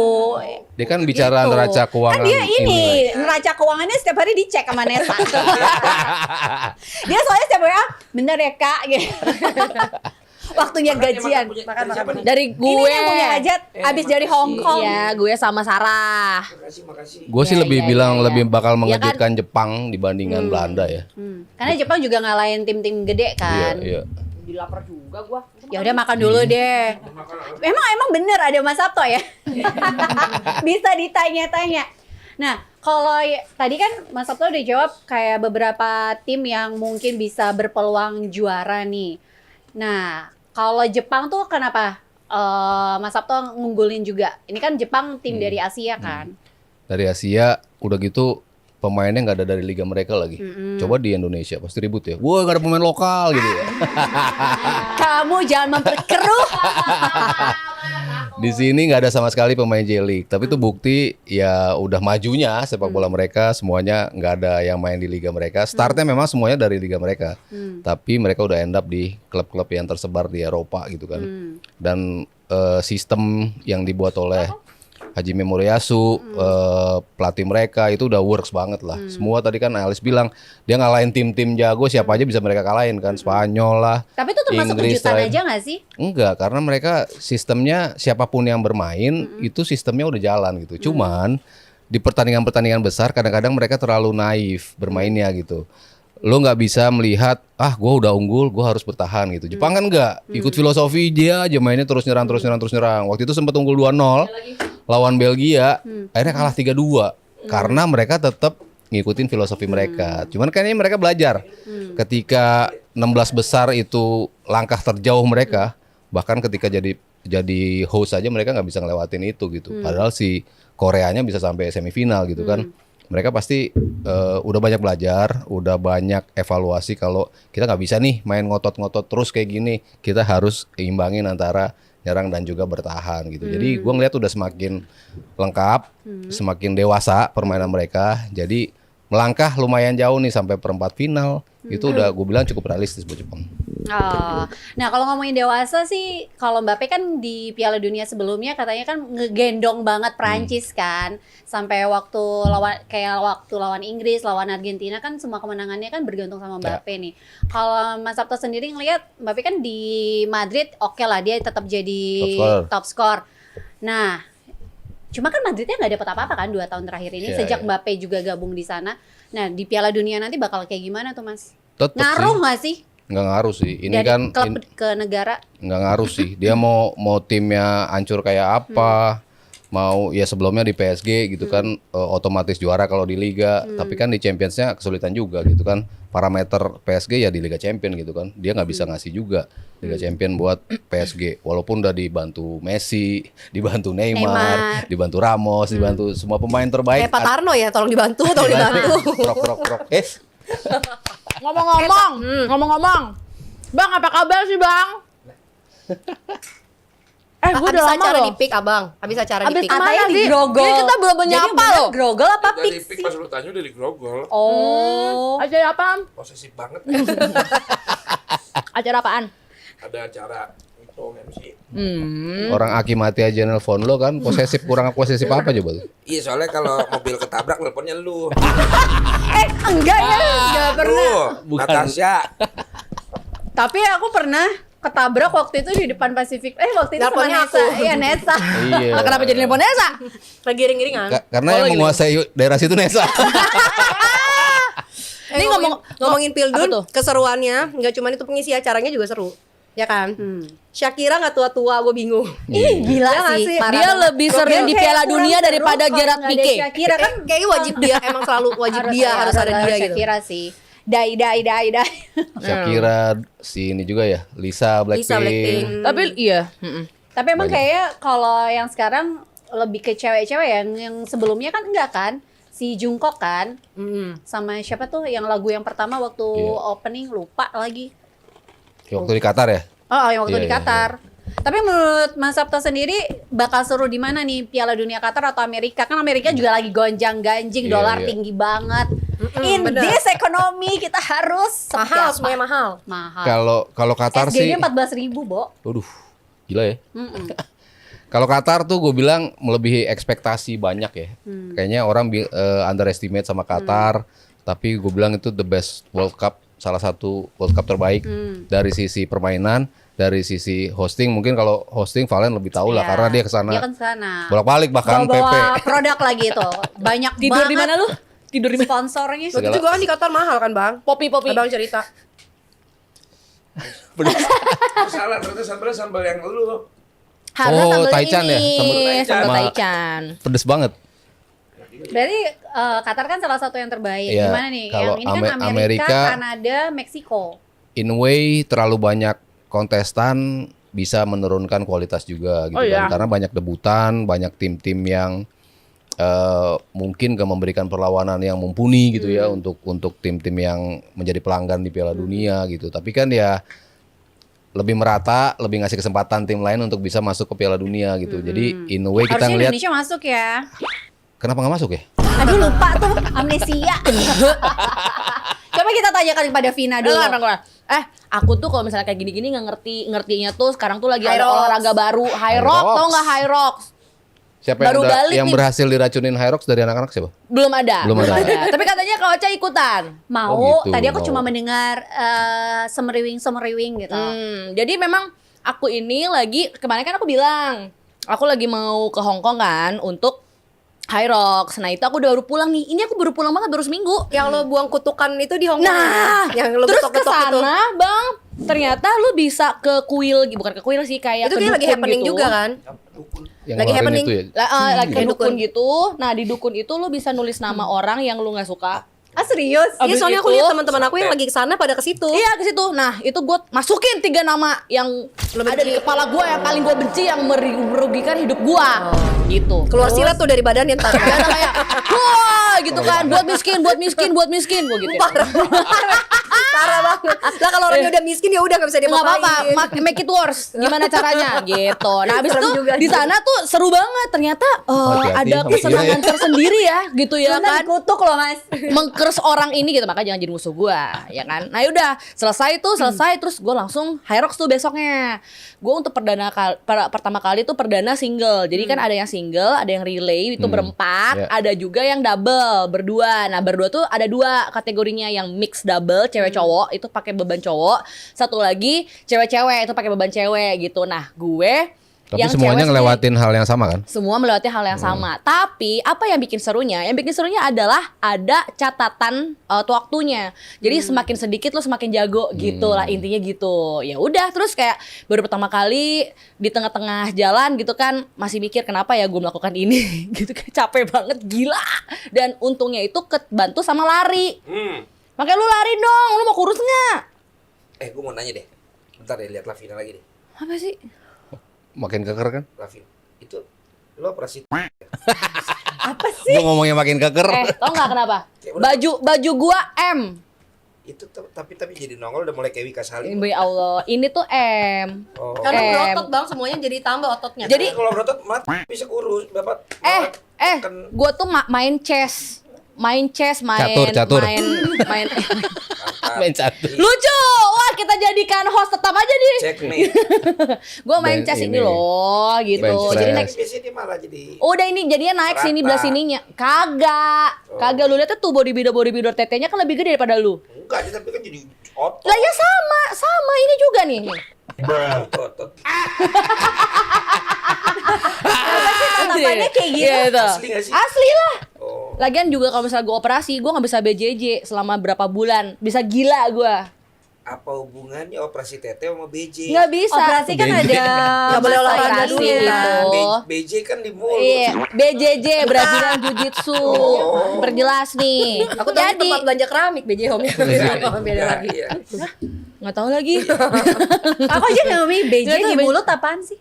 [SPEAKER 1] Dia kan bicara
[SPEAKER 2] Gitu.
[SPEAKER 1] neraca keuangan
[SPEAKER 2] Kan dia ini
[SPEAKER 1] ini.
[SPEAKER 2] neraca keuangannya setiap hari dicek sama Nesa. Dia soalnya setiap hari, bener ya Kak gitu. Waktunya gajian.
[SPEAKER 4] Makan.
[SPEAKER 3] dari gue.
[SPEAKER 2] Ini yang punya hajat abis dari Hong Kong.
[SPEAKER 3] Iya, gue sama Sarah.
[SPEAKER 5] Makasih.
[SPEAKER 1] Gue sih
[SPEAKER 3] Ya,
[SPEAKER 1] lebih
[SPEAKER 3] ya,
[SPEAKER 1] bilang
[SPEAKER 3] ya, ya.
[SPEAKER 1] lebih bakal
[SPEAKER 3] Ya
[SPEAKER 1] mengejutkan Jepang dibandingkan Belanda ya.
[SPEAKER 2] Karena Jepang juga ngalahin tim-tim gede kan.
[SPEAKER 1] Iya, iya.
[SPEAKER 3] Jadi lapar juga gue.
[SPEAKER 2] Ya udah makan dulu deh. Emang bener ada Mas Sabto ya? Bisa ditanya-tanya. Nah, kalau tadi kan Mas Sabto udah jawab kayak beberapa tim yang mungkin bisa berpeluang juara nih. Nah, kalau Jepang tuh kenapa Mas Sabto ngunggulin juga? Ini kan Jepang tim dari Asia kan.
[SPEAKER 1] Dari Asia udah gitu pemainnya nggak ada dari liga mereka lagi. Coba di Indonesia pasti ribut ya. Wah nggak ada pemain lokal gitu ya.
[SPEAKER 2] Kamu jangan memperkeruh.
[SPEAKER 1] Di sini nggak ada sama sekali pemain J-League. Tapi itu bukti ya udah majunya sepak bola mereka, semuanya nggak ada yang main di liga mereka. Startnya memang semuanya dari liga mereka. Tapi mereka udah end up di klub-klub yang tersebar di Eropa gitu kan. Dan sistem yang dibuat oleh Hajime Moriyasu, pelatih mereka itu udah works banget lah. Semua tadi kan Alice bilang dia ngalahin tim-tim jago, siapa aja bisa mereka kalahin kan. Spanyol lah.
[SPEAKER 2] Tapi itu termasuk
[SPEAKER 1] Inggris
[SPEAKER 2] kejutan
[SPEAKER 1] lah.
[SPEAKER 2] aja gak sih?
[SPEAKER 1] Enggak, karena mereka sistemnya siapapun yang bermain itu sistemnya udah jalan gitu. Cuman di pertandingan-pertandingan besar kadang-kadang mereka terlalu naif bermainnya gitu. lo nggak bisa melihat gue udah unggul, gue harus bertahan gitu. Jepang kan nggak ikut filosofi dia aja mainnya terus nyerang. Waktu itu sempat unggul 2-0 lawan Belgia, akhirnya kalah 3-2 karena mereka tetap ngikutin filosofi mereka. Cuman kayaknya mereka belajar ketika 16 besar itu langkah terjauh mereka, bahkan ketika jadi host aja mereka nggak bisa ngelewatin itu gitu. Padahal si Koreanya bisa sampai semifinal gitu kan. Mereka pasti udah banyak belajar, udah banyak evaluasi kalau kita nggak bisa nih main ngotot-ngotot terus kayak gini. Kita harus imbangin antara nyerang dan juga bertahan gitu. Jadi gue ngeliat udah semakin lengkap, semakin dewasa permainan mereka. Jadi melangkah lumayan jauh nih sampai perempat final. Itu udah gue bilang cukup realistis buat Jepang.
[SPEAKER 2] Oh. Nah kalau ngomongin dewasa sih, kalau Mbappe kan di Piala Dunia sebelumnya katanya kan ngegendong banget Prancis kan, sampai waktu lawan Inggris, lawan Argentina kan semua kemenangannya kan bergantung sama Mbappe nih. Kalau Mas Sabto sendiri ngelihat Mbappe kan di Madrid oke lah dia tetap jadi top score. Nah, cuma kan Madridnya nggak dapat apa-apa kan 2 tahun terakhir ini sejak Mbappe juga gabung di sana. Nah di Piala Dunia nanti bakal kayak gimana tuh Mas? Ngaruh nggak sih?
[SPEAKER 1] Nggak ngaruh sih. Ini
[SPEAKER 2] dari
[SPEAKER 1] kan
[SPEAKER 2] klub ke negara.
[SPEAKER 1] Nggak ngaruh sih. Dia mau timnya hancur kayak apa, mau ya sebelumnya di PSG gitu kan otomatis juara kalau di Liga. Tapi kan di Champions-nya kesulitan juga gitu kan. Parameter PSG ya di Liga Champion gitu kan. Dia nggak bisa ngasih juga Liga Champion buat PSG. Walaupun udah dibantu Messi, dibantu Neymar, dibantu Ramos, dibantu semua pemain terbaik.
[SPEAKER 4] Kayak Pak Tarno ya, tolong dibantu.
[SPEAKER 1] Krok.
[SPEAKER 3] Ngomong-ngomong, Bang apa kabar sih Bang? Gue
[SPEAKER 4] Habis
[SPEAKER 3] udah lama
[SPEAKER 4] acara
[SPEAKER 3] loh.
[SPEAKER 4] di pick abang, habis acara
[SPEAKER 3] Abis
[SPEAKER 4] di pick.
[SPEAKER 3] kemana
[SPEAKER 2] Katanya
[SPEAKER 3] sih?
[SPEAKER 2] digrogol.
[SPEAKER 3] Ini kita belum menyapa
[SPEAKER 2] Jadi
[SPEAKER 3] loh.
[SPEAKER 2] Grogol apa
[SPEAKER 5] Dari
[SPEAKER 2] pik
[SPEAKER 5] pik
[SPEAKER 2] sih?
[SPEAKER 5] pas lu tanya udah digrogol.
[SPEAKER 2] Oh.
[SPEAKER 3] Acara apaan?
[SPEAKER 5] Posesif banget.
[SPEAKER 3] Acara apaan?
[SPEAKER 5] Ada acara itu MC.
[SPEAKER 1] Orang Aki mati aja nelpon lo kan, kurang posesif apa coba tuh?
[SPEAKER 5] Iya soalnya kalau mobil ketabrak nelponnya lu.
[SPEAKER 2] Enggak ya, enggak pernah.
[SPEAKER 1] Bukan.
[SPEAKER 5] Natasha.
[SPEAKER 2] Tapi aku pernah ketabrak waktu itu di depan Pasifik. Waktu itu sama
[SPEAKER 4] Nelponnya
[SPEAKER 2] Nesa.
[SPEAKER 4] aku.
[SPEAKER 2] Iya, Nesa.
[SPEAKER 1] Iya.
[SPEAKER 3] Kenapa jadi nelpon Nesa?
[SPEAKER 4] Lagi ring-ringan.
[SPEAKER 1] Karena yang menguasai daerah situ Nesa.
[SPEAKER 3] Ini
[SPEAKER 4] ngomongin
[SPEAKER 3] apa
[SPEAKER 4] Pildun,
[SPEAKER 3] tuh?
[SPEAKER 4] keseruannya nggak cuma itu, pengisi acaranya juga seru. Ya kan? Shakira nggak tua-tua, gue bingung.
[SPEAKER 2] Ih, gila
[SPEAKER 4] Ya nggak
[SPEAKER 2] sih.
[SPEAKER 4] sih?
[SPEAKER 2] Parah
[SPEAKER 3] Dia
[SPEAKER 2] banget.
[SPEAKER 3] lebih sering di
[SPEAKER 2] Kayak
[SPEAKER 3] Piala
[SPEAKER 2] kurang
[SPEAKER 3] Dunia
[SPEAKER 2] seru
[SPEAKER 3] daripada
[SPEAKER 2] kalau
[SPEAKER 3] Gerard
[SPEAKER 2] nggak ada
[SPEAKER 3] Pique.
[SPEAKER 2] Shakira kan
[SPEAKER 4] Kayaknya wajib dia, emang selalu wajib dia harus ada dia gitu.
[SPEAKER 2] Shakira sih. Dai.
[SPEAKER 1] Shakira, si ini juga ya, Lisa Blackpink.
[SPEAKER 3] Tapi iya.
[SPEAKER 2] Tapi emang kayaknya kalau yang sekarang lebih ke cewek-cewek yang sebelumnya kan enggak kan? Si Jungkook kan? Sama siapa tuh yang lagu yang pertama waktu opening lupa lagi.
[SPEAKER 1] Waktu di Qatar ya?
[SPEAKER 2] Oh, yang waktu
[SPEAKER 1] Iya,
[SPEAKER 2] di
[SPEAKER 1] iya,
[SPEAKER 2] Qatar. Tapi menurut Mas Sabto sendiri bakal seru di mana nih, Piala Dunia Qatar atau Amerika? Kan Amerika juga lagi gonjang-ganjing,
[SPEAKER 1] Iya,
[SPEAKER 2] dolar
[SPEAKER 1] iya.
[SPEAKER 2] tinggi banget. In
[SPEAKER 4] bener.
[SPEAKER 2] this economy kita harus seperti
[SPEAKER 4] Mahal,
[SPEAKER 2] apa?
[SPEAKER 4] semuanya mahal.
[SPEAKER 2] Mahal.
[SPEAKER 1] Kalau Qatar sih,
[SPEAKER 2] SG-nya 14.000, Bo.
[SPEAKER 1] waduh, gila ya. Kalau Qatar tuh gue bilang melebihi ekspektasi banyak ya. Kayaknya orang underestimate sama Qatar, tapi gue bilang itu the best World Cup, salah satu World Cup terbaik dari sisi permainan, dari sisi hosting. Mungkin kalau hosting Valen lebih tahu lah
[SPEAKER 2] Iya.
[SPEAKER 1] karena dia kesana
[SPEAKER 2] Dia kan kesana.
[SPEAKER 1] bolak-balik bahkan PP.
[SPEAKER 2] Bawa produk lagi itu. Banyak
[SPEAKER 3] Tidur
[SPEAKER 2] banget
[SPEAKER 3] di mana lu? Tidur di mana?
[SPEAKER 2] sponsornya.
[SPEAKER 4] Waktu itu gue kan di Qatar mahal kan bang?
[SPEAKER 3] Popi.
[SPEAKER 4] Abang cerita.
[SPEAKER 5] Salah ternyata sambal yang lu.
[SPEAKER 3] Harusnya
[SPEAKER 1] Oh,
[SPEAKER 3] sambal
[SPEAKER 1] Taichan
[SPEAKER 3] ini.
[SPEAKER 1] ya?
[SPEAKER 3] Sambal
[SPEAKER 1] Ma-
[SPEAKER 3] Taichan.
[SPEAKER 1] Pedes banget.
[SPEAKER 2] Berarti Qatar kan salah satu yang terbaik.
[SPEAKER 1] Iya,
[SPEAKER 2] Gimana nih?
[SPEAKER 1] kalau
[SPEAKER 2] Yang ini kan Amerika,
[SPEAKER 1] Amerika,
[SPEAKER 2] Kanada, Meksiko.
[SPEAKER 1] In a way terlalu banyak kontestan bisa menurunkan kualitas juga gitu
[SPEAKER 3] Oh, iya.
[SPEAKER 1] kan. Karena banyak debutan, banyak tim-tim yang mungkin gak memberikan perlawanan yang mumpuni gitu ya untuk tim-tim yang menjadi pelanggan di Piala Dunia gitu. Tapi kan ya lebih merata, lebih ngasih kesempatan tim lain untuk bisa masuk ke Piala Dunia gitu. Jadi in a way kita
[SPEAKER 2] Harusnya
[SPEAKER 1] ngelihat
[SPEAKER 2] Indonesia masuk ya.
[SPEAKER 1] kenapa nggak masuk ya?
[SPEAKER 2] Aduh lupa tuh, amnesia. Coba kita tanyakan kepada Vina dulu.
[SPEAKER 3] Aku tuh kalau misalnya kayak gini-gini ngertinya tuh sekarang tuh lagi
[SPEAKER 4] High
[SPEAKER 3] ada
[SPEAKER 4] Rocks.
[SPEAKER 3] olahraga baru, High
[SPEAKER 1] High
[SPEAKER 3] Rock,
[SPEAKER 1] Rocks.
[SPEAKER 3] tau nggak High Rocks?
[SPEAKER 1] Siapa
[SPEAKER 3] Baru balik
[SPEAKER 1] yang
[SPEAKER 3] nih.
[SPEAKER 1] berhasil diracunin High Rocks dari anak-anak siapa?
[SPEAKER 3] Belum ada.
[SPEAKER 1] Belum ada.
[SPEAKER 3] Tapi katanya Kak Ocha ikutan.
[SPEAKER 2] Mau,
[SPEAKER 1] Oh, gitu,
[SPEAKER 2] tadi aku
[SPEAKER 1] mau.
[SPEAKER 2] cuma mendengar semeriwing gitu.
[SPEAKER 3] Jadi memang aku ini lagi kemarin kan aku bilang aku lagi mau ke Hong Kong kan untuk Hyrox. Nah itu aku udah baru pulang nih. Ini aku baru pulang banget, baru seminggu.
[SPEAKER 4] Yang lo buang kutukan itu di Hong Kong.
[SPEAKER 3] Nah,
[SPEAKER 4] yang lo
[SPEAKER 3] terus ke
[SPEAKER 4] getok-getok itu.
[SPEAKER 3] sana, Bang. Ternyata lu bisa ke kuil, bukan ke kuil sih, kayak
[SPEAKER 4] Itu
[SPEAKER 3] ke
[SPEAKER 4] kayak lagi
[SPEAKER 3] dukun
[SPEAKER 4] happening
[SPEAKER 3] gitu.
[SPEAKER 4] juga kan?
[SPEAKER 1] Yang
[SPEAKER 4] Lagi
[SPEAKER 1] ngeluarin
[SPEAKER 4] happening.
[SPEAKER 1] itu ya.
[SPEAKER 3] Lagi ke
[SPEAKER 4] Kayak
[SPEAKER 3] dukun
[SPEAKER 4] dukun.
[SPEAKER 3] gitu. Nah di dukun itu lu bisa nulis nama orang yang lu nggak suka.
[SPEAKER 2] Ah serius?
[SPEAKER 4] Iya,
[SPEAKER 3] Abis
[SPEAKER 4] soalnya aku
[SPEAKER 3] itu-
[SPEAKER 4] lihat teman-teman aku yang lagi ke sana pada ke situ.
[SPEAKER 3] Iya ke situ. Nah itu gue masukin 3 nama yang ada di kepala gue yang paling gue benci, yang merugikan hidup gue. Gitu.
[SPEAKER 4] Keluar silat tuh dari badannya ntar.
[SPEAKER 3] Ya ada kayak wah gitu kan, buat miskin gue gitu ya.
[SPEAKER 4] Parah banget. Lah kalau orangnya udah miskin ya udah nggak bisa
[SPEAKER 3] Nggak
[SPEAKER 4] diapa-apain.
[SPEAKER 3] apa-apa, make it worse. Gimana caranya? Gitu. Nah, habis
[SPEAKER 4] Serem
[SPEAKER 3] itu
[SPEAKER 4] juga
[SPEAKER 3] di
[SPEAKER 4] sih.
[SPEAKER 3] sana tuh seru banget. Ternyata
[SPEAKER 1] Hati-hati
[SPEAKER 3] ada
[SPEAKER 1] sama
[SPEAKER 3] kesenangan
[SPEAKER 1] dia ya.
[SPEAKER 3] tersendiri ya, gitu ya
[SPEAKER 2] Sebentar
[SPEAKER 3] kan.
[SPEAKER 2] dikutuk loh Mas.
[SPEAKER 3] Mengkers orang ini gitu, maka jangan jadi musuh gua, ya kan. Nah, udah selesai terus gue langsung Hyrox tuh besoknya. Gue untuk pertama kali tuh perdana single. Jadi kan ada yang single, ada yang relay itu berempat,
[SPEAKER 1] Ya.
[SPEAKER 3] ada juga yang double berdua. Nah, berdua tuh ada 2 kategorinya, yang mix double cewek cowok itu pakai beban cowok, satu lagi cewek-cewek itu pakai beban cewek gitu. Nah, gue
[SPEAKER 1] Tapi
[SPEAKER 3] yang
[SPEAKER 1] semuanya
[SPEAKER 3] cewek
[SPEAKER 1] ngelewatin hal yang sama kan?
[SPEAKER 3] semua melewati hal yang sama. Tapi apa yang bikin serunya? Yang bikin serunya adalah ada catatan waktunya. Jadi semakin sedikit lo semakin jago gitu lah, intinya gitu. Ya udah, terus kayak baru pertama kali di tengah-tengah jalan gitu kan masih mikir kenapa ya gue melakukan ini gitu, kayak capek banget, gila. Dan untungnya itu kebantu sama lari. Makanya lu lari dong, lu mau kurus nggak?
[SPEAKER 5] Gue mau nanya deh. Bentar deh, lihat Lavina lagi deh.
[SPEAKER 3] Apa sih?
[SPEAKER 1] Makin keker kan?
[SPEAKER 5] Lavina, itu lo operasi
[SPEAKER 1] Gua ngomongnya makin keker.
[SPEAKER 3] Tau nggak kenapa?
[SPEAKER 5] Ya udah.
[SPEAKER 3] Baju gua M.
[SPEAKER 5] itu tapi jadi nongol udah mulai kayak Wika Salim.
[SPEAKER 3] Ya Allah, ini tuh M.
[SPEAKER 5] Oh.
[SPEAKER 4] Karena
[SPEAKER 3] Em.
[SPEAKER 4] berotot bang, semuanya jadi tambah ototnya.
[SPEAKER 3] Jadi-
[SPEAKER 5] Kalau berotot bisa kurus, Bapak. Kan
[SPEAKER 3] Gua tuh main chess, main
[SPEAKER 1] Catur.
[SPEAKER 3] main
[SPEAKER 1] Main catur.
[SPEAKER 3] lucu. Wah, kita jadikan host tetap aja nih.
[SPEAKER 5] checkmate.
[SPEAKER 3] Gua main
[SPEAKER 1] Main
[SPEAKER 3] chess ini
[SPEAKER 1] ini.
[SPEAKER 3] loh, gitu.
[SPEAKER 1] Bench
[SPEAKER 3] Jadi
[SPEAKER 1] press.
[SPEAKER 3] naik.
[SPEAKER 5] Biasanya dia malah jadi
[SPEAKER 3] Udah ini jadinya naik sini
[SPEAKER 5] Rata.
[SPEAKER 3] belah sininya. Kagak lu lihat tuh bodybuilder tetenya kan lebih gede daripada lu.
[SPEAKER 5] enggak, dia tapi kan jadi otot.
[SPEAKER 3] Lah ya sama ini juga nih.
[SPEAKER 5] Otot.
[SPEAKER 2] Tatapannya kayak gitu.
[SPEAKER 3] Gitu.
[SPEAKER 5] Asli nggak sih?
[SPEAKER 3] Asli lah.
[SPEAKER 5] Oh.
[SPEAKER 3] Lagian juga kalau misalnya gue operasi, gue nggak bisa BJJ selama berapa bulan. Bisa gila gue.
[SPEAKER 5] Apa hubungannya operasi tete sama BJ?
[SPEAKER 3] Nggak bisa.
[SPEAKER 2] Operasi kan
[SPEAKER 1] BJ.
[SPEAKER 2] ada
[SPEAKER 4] Nggak boleh olahraga
[SPEAKER 2] masa
[SPEAKER 4] dulu
[SPEAKER 2] operasi
[SPEAKER 4] ya.
[SPEAKER 3] gitu.
[SPEAKER 5] BJ kan di mulut.
[SPEAKER 3] Iya, BJJ Brazilian Jiu Jitsu. Perjelas nih.
[SPEAKER 4] Aku tahu
[SPEAKER 3] Jadi
[SPEAKER 4] tempat belanja keramik BJ Home. Beda lagi.
[SPEAKER 5] Iya.
[SPEAKER 3] nggak tahu lagi.
[SPEAKER 2] Aku aja nggak ngomongin BJ
[SPEAKER 3] Nggak tahu,
[SPEAKER 2] di mulut apaan sih?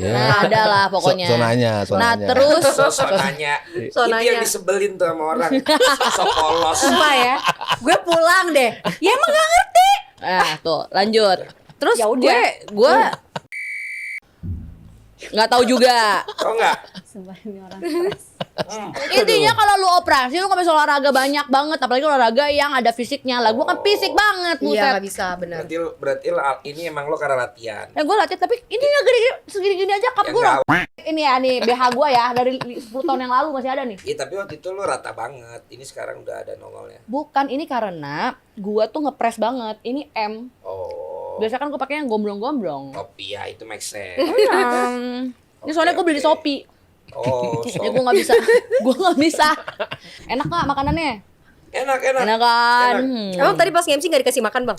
[SPEAKER 1] Ya.
[SPEAKER 3] Nah, ada lah pokoknya.
[SPEAKER 1] Sonanya.
[SPEAKER 3] Nah, terus
[SPEAKER 5] Sonanya. Itu
[SPEAKER 4] Sonanya.
[SPEAKER 5] yang disebelin tuh sama orang. Sok polos.
[SPEAKER 2] Sumpah ya, gue pulang deh. Ya emang gak ngerti.
[SPEAKER 3] tuh, lanjut. Terus
[SPEAKER 2] Ya udah.
[SPEAKER 3] gue nggak tahu juga.
[SPEAKER 5] Tau nggak?
[SPEAKER 2] Sumpah ini orang stres.
[SPEAKER 3] Intinya kalau lu operasi lu nggak bisa olahraga banyak banget, apalagi olahraga yang ada fisiknya. Lah gue kan fisik banget,
[SPEAKER 4] Iya
[SPEAKER 3] buset.
[SPEAKER 4] nggak bisa benar.
[SPEAKER 5] Berarti ini emang lo karena latihan.
[SPEAKER 3] Gue latihan tapi ini nggak segini-gini aja kap
[SPEAKER 5] Ya
[SPEAKER 3] gue.
[SPEAKER 5] nggak.
[SPEAKER 3] Ini ya nih BH gue ya dari 10 tahun yang lalu masih ada nih.
[SPEAKER 5] Iya tapi waktu itu lo rata banget. Ini sekarang udah ada nongolnya.
[SPEAKER 3] Bukan, ini karena gue tuh ngepres banget. Ini M.
[SPEAKER 5] Oh.
[SPEAKER 3] Biasa kan gue pakai yang gombrong-gombrong.
[SPEAKER 5] Kopi ya itu make sense.
[SPEAKER 3] Ini soalnya gue beli di Shopee.
[SPEAKER 5] Oh,
[SPEAKER 3] Ya gue nggak bisa. Gue nggak bisa. Enak nggak makanannya?
[SPEAKER 5] enak.
[SPEAKER 3] Enak kan?
[SPEAKER 5] Enak.
[SPEAKER 4] Emang tadi pas nge-MC nggak dikasih makan bang?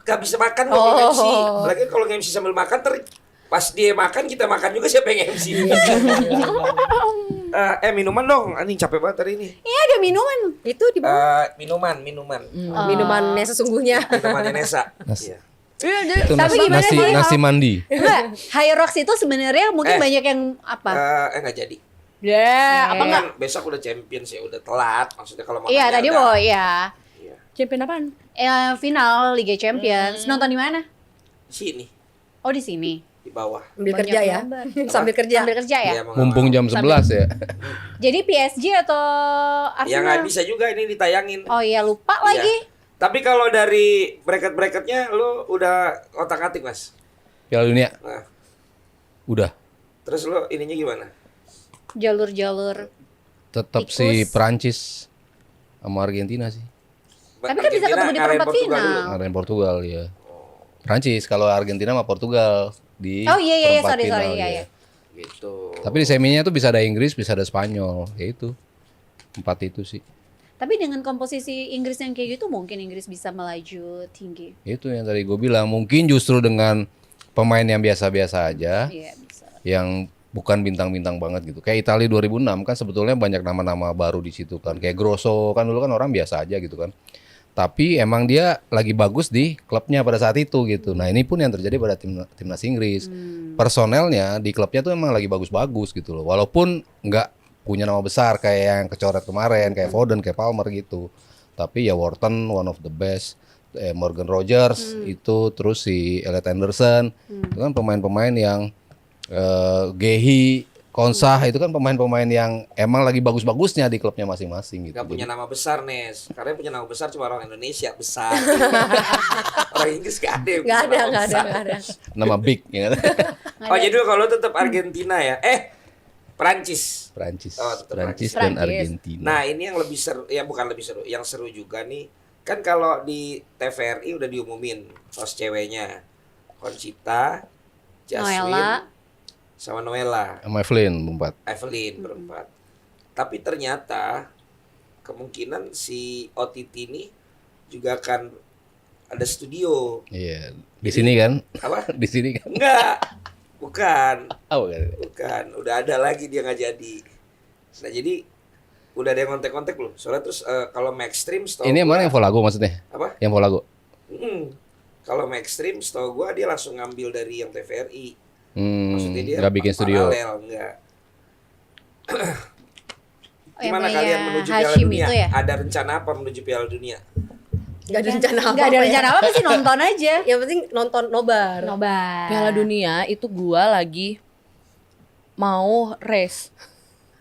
[SPEAKER 5] Gak bisa makan kalau MC. Lagi kalau MC sambil makan pas dia makan kita makan juga, siapa yang MC? Minuman dong. Anjing capek banget hari ini.
[SPEAKER 2] Iya ada minuman.
[SPEAKER 4] Itu di bawah.
[SPEAKER 5] Minuman.
[SPEAKER 4] Minumannya sesungguhnya.
[SPEAKER 5] Minumannya Nesa.
[SPEAKER 1] Nas-
[SPEAKER 5] Iya.
[SPEAKER 1] Itu
[SPEAKER 2] Tapi
[SPEAKER 1] nasi,
[SPEAKER 2] gimana
[SPEAKER 1] nasi,
[SPEAKER 2] sih?
[SPEAKER 1] nasi mandi.
[SPEAKER 2] Enggak, Hyrox itu sebenarnya mungkin banyak yang apa?
[SPEAKER 5] Nggak jadi.
[SPEAKER 3] Ya, apa
[SPEAKER 5] Apa
[SPEAKER 3] enggak?
[SPEAKER 5] kan besok udah champions ya, udah telat. Maksudnya kalau mau
[SPEAKER 2] Iya
[SPEAKER 5] nanya
[SPEAKER 2] tadi
[SPEAKER 5] udah-
[SPEAKER 2] mau ya.
[SPEAKER 5] Iya.
[SPEAKER 3] Champion apaan?
[SPEAKER 2] Final Liga Champions. Nonton di mana?
[SPEAKER 5] Sini
[SPEAKER 2] Oh di sini.
[SPEAKER 5] di bawah.
[SPEAKER 4] Sambil
[SPEAKER 2] Banyak
[SPEAKER 4] kerja ya.
[SPEAKER 2] gambar.
[SPEAKER 4] Sambil kerja.
[SPEAKER 2] Sambil kerja ya.
[SPEAKER 5] Iya, mau nggak
[SPEAKER 1] Mumpung
[SPEAKER 5] mau.
[SPEAKER 1] jam 11 ya.
[SPEAKER 2] Jadi PSG atau
[SPEAKER 5] Ya nggak
[SPEAKER 2] Arsenal?
[SPEAKER 5] bisa juga ini ditayangin.
[SPEAKER 2] Oh iya lupa
[SPEAKER 5] Iya.
[SPEAKER 2] lagi.
[SPEAKER 5] Tapi kalau dari bracket-bracketnya lu udah otak-atik mas.
[SPEAKER 1] Piala Dunia.
[SPEAKER 5] Nah,
[SPEAKER 1] Udah.
[SPEAKER 5] terus lu ininya gimana?
[SPEAKER 2] Jalur-jalur.
[SPEAKER 1] Tetap
[SPEAKER 2] Tikus.
[SPEAKER 1] si Prancis sama Argentina sih.
[SPEAKER 2] Tapi kan bisa ketemu di
[SPEAKER 5] ngalahin
[SPEAKER 2] perempat
[SPEAKER 5] Portugal
[SPEAKER 2] final.
[SPEAKER 5] dulu.
[SPEAKER 1] Ngadain Portugal ya. Prancis, kalau Argentina sama Portugal di
[SPEAKER 2] Oh iya
[SPEAKER 1] perempat
[SPEAKER 2] sorry
[SPEAKER 1] final,
[SPEAKER 2] iya
[SPEAKER 1] ya.
[SPEAKER 2] iya.
[SPEAKER 5] Gitu.
[SPEAKER 1] Tapi di seminya tuh bisa ada Inggris, bisa ada Spanyol, ya itu. 4 itu sih.
[SPEAKER 2] Tapi dengan komposisi Inggris yang kayak gitu mungkin Inggris bisa melaju tinggi.
[SPEAKER 1] Itu yang tadi gue bilang, mungkin justru dengan pemain yang biasa-biasa aja,
[SPEAKER 2] Iya, bisa.
[SPEAKER 1] yang bukan bintang-bintang banget gitu. Kayak Italia 2006 kan sebetulnya banyak nama-nama baru di situ kan. Kayak Grosso kan dulu kan orang biasa aja gitu kan. Tapi emang dia lagi bagus di klubnya pada saat itu gitu. Nah ini pun yang terjadi pada timnas Inggris. Personelnya di klubnya tuh emang lagi bagus-bagus gitu loh. Walaupun nggak punya nama besar kayak yang kecoret kemarin, kayak Foden, kayak Palmer gitu. Tapi ya Wharton one of the best. Morgan Rogers itu, terus si Elliot Anderson. Itu kan pemain-pemain yang Gehi, Konsah itu kan pemain-pemain yang emang lagi bagus-bagusnya di klubnya masing-masing gitu.
[SPEAKER 5] Gak punya nama besar, Nes. Karena yang punya nama besar cuma orang Indonesia besar. Orang Inggris gak ada yang punya nama besar.
[SPEAKER 4] Nggak ada.
[SPEAKER 1] Nama big ya.
[SPEAKER 5] Oh jadi kalau tetap Argentina ya? Prancis.
[SPEAKER 1] Prancis,
[SPEAKER 5] Oh, tetap
[SPEAKER 1] Prancis
[SPEAKER 2] Prancis.
[SPEAKER 1] dan Argentina.
[SPEAKER 5] Nah ini yang lebih seru, ya bukan lebih seru, yang seru juga nih. Kan kalau di TVRI udah diumumin host ceweknya. Conchita, Jasmine,
[SPEAKER 2] Noella.
[SPEAKER 5] sama Noella.
[SPEAKER 1] Sama Evelyn 4.
[SPEAKER 5] Evelyn berempat. Tapi ternyata kemungkinan si OTT ini juga akan ada studio.
[SPEAKER 1] Iya, di sini kan?
[SPEAKER 5] Apa?
[SPEAKER 1] Di sini kan?
[SPEAKER 5] Enggak. Bukan.
[SPEAKER 1] Oh, kan?
[SPEAKER 5] Bukan. Udah ada lagi dia nggak jadi. Nah, jadi udah ada yang kontak-kontak belum? Soalnya terus kalau Maxstream setahu
[SPEAKER 1] Ini yang
[SPEAKER 5] gua-
[SPEAKER 1] mana yang Volago maksudnya?
[SPEAKER 5] Apa?
[SPEAKER 1] Yang Volago.
[SPEAKER 5] Kalau Maxstream setahu gua dia langsung ngambil dari yang TVRI. Maksudnya dia
[SPEAKER 1] nggak bikin studio.
[SPEAKER 5] paralel, enggak.
[SPEAKER 2] Oh, yang
[SPEAKER 5] Gimana
[SPEAKER 2] punya
[SPEAKER 5] kalian menuju Piala
[SPEAKER 2] Hashim
[SPEAKER 5] Dunia?
[SPEAKER 2] itu ya?
[SPEAKER 5] Ada rencana apa menuju Piala Dunia?
[SPEAKER 4] Gak ada rencana apa.
[SPEAKER 2] Nggak ada rencana apa sih, nonton aja.
[SPEAKER 4] Yang penting nonton nobar.
[SPEAKER 2] Nobar.
[SPEAKER 3] Piala Dunia itu gua lagi mau race.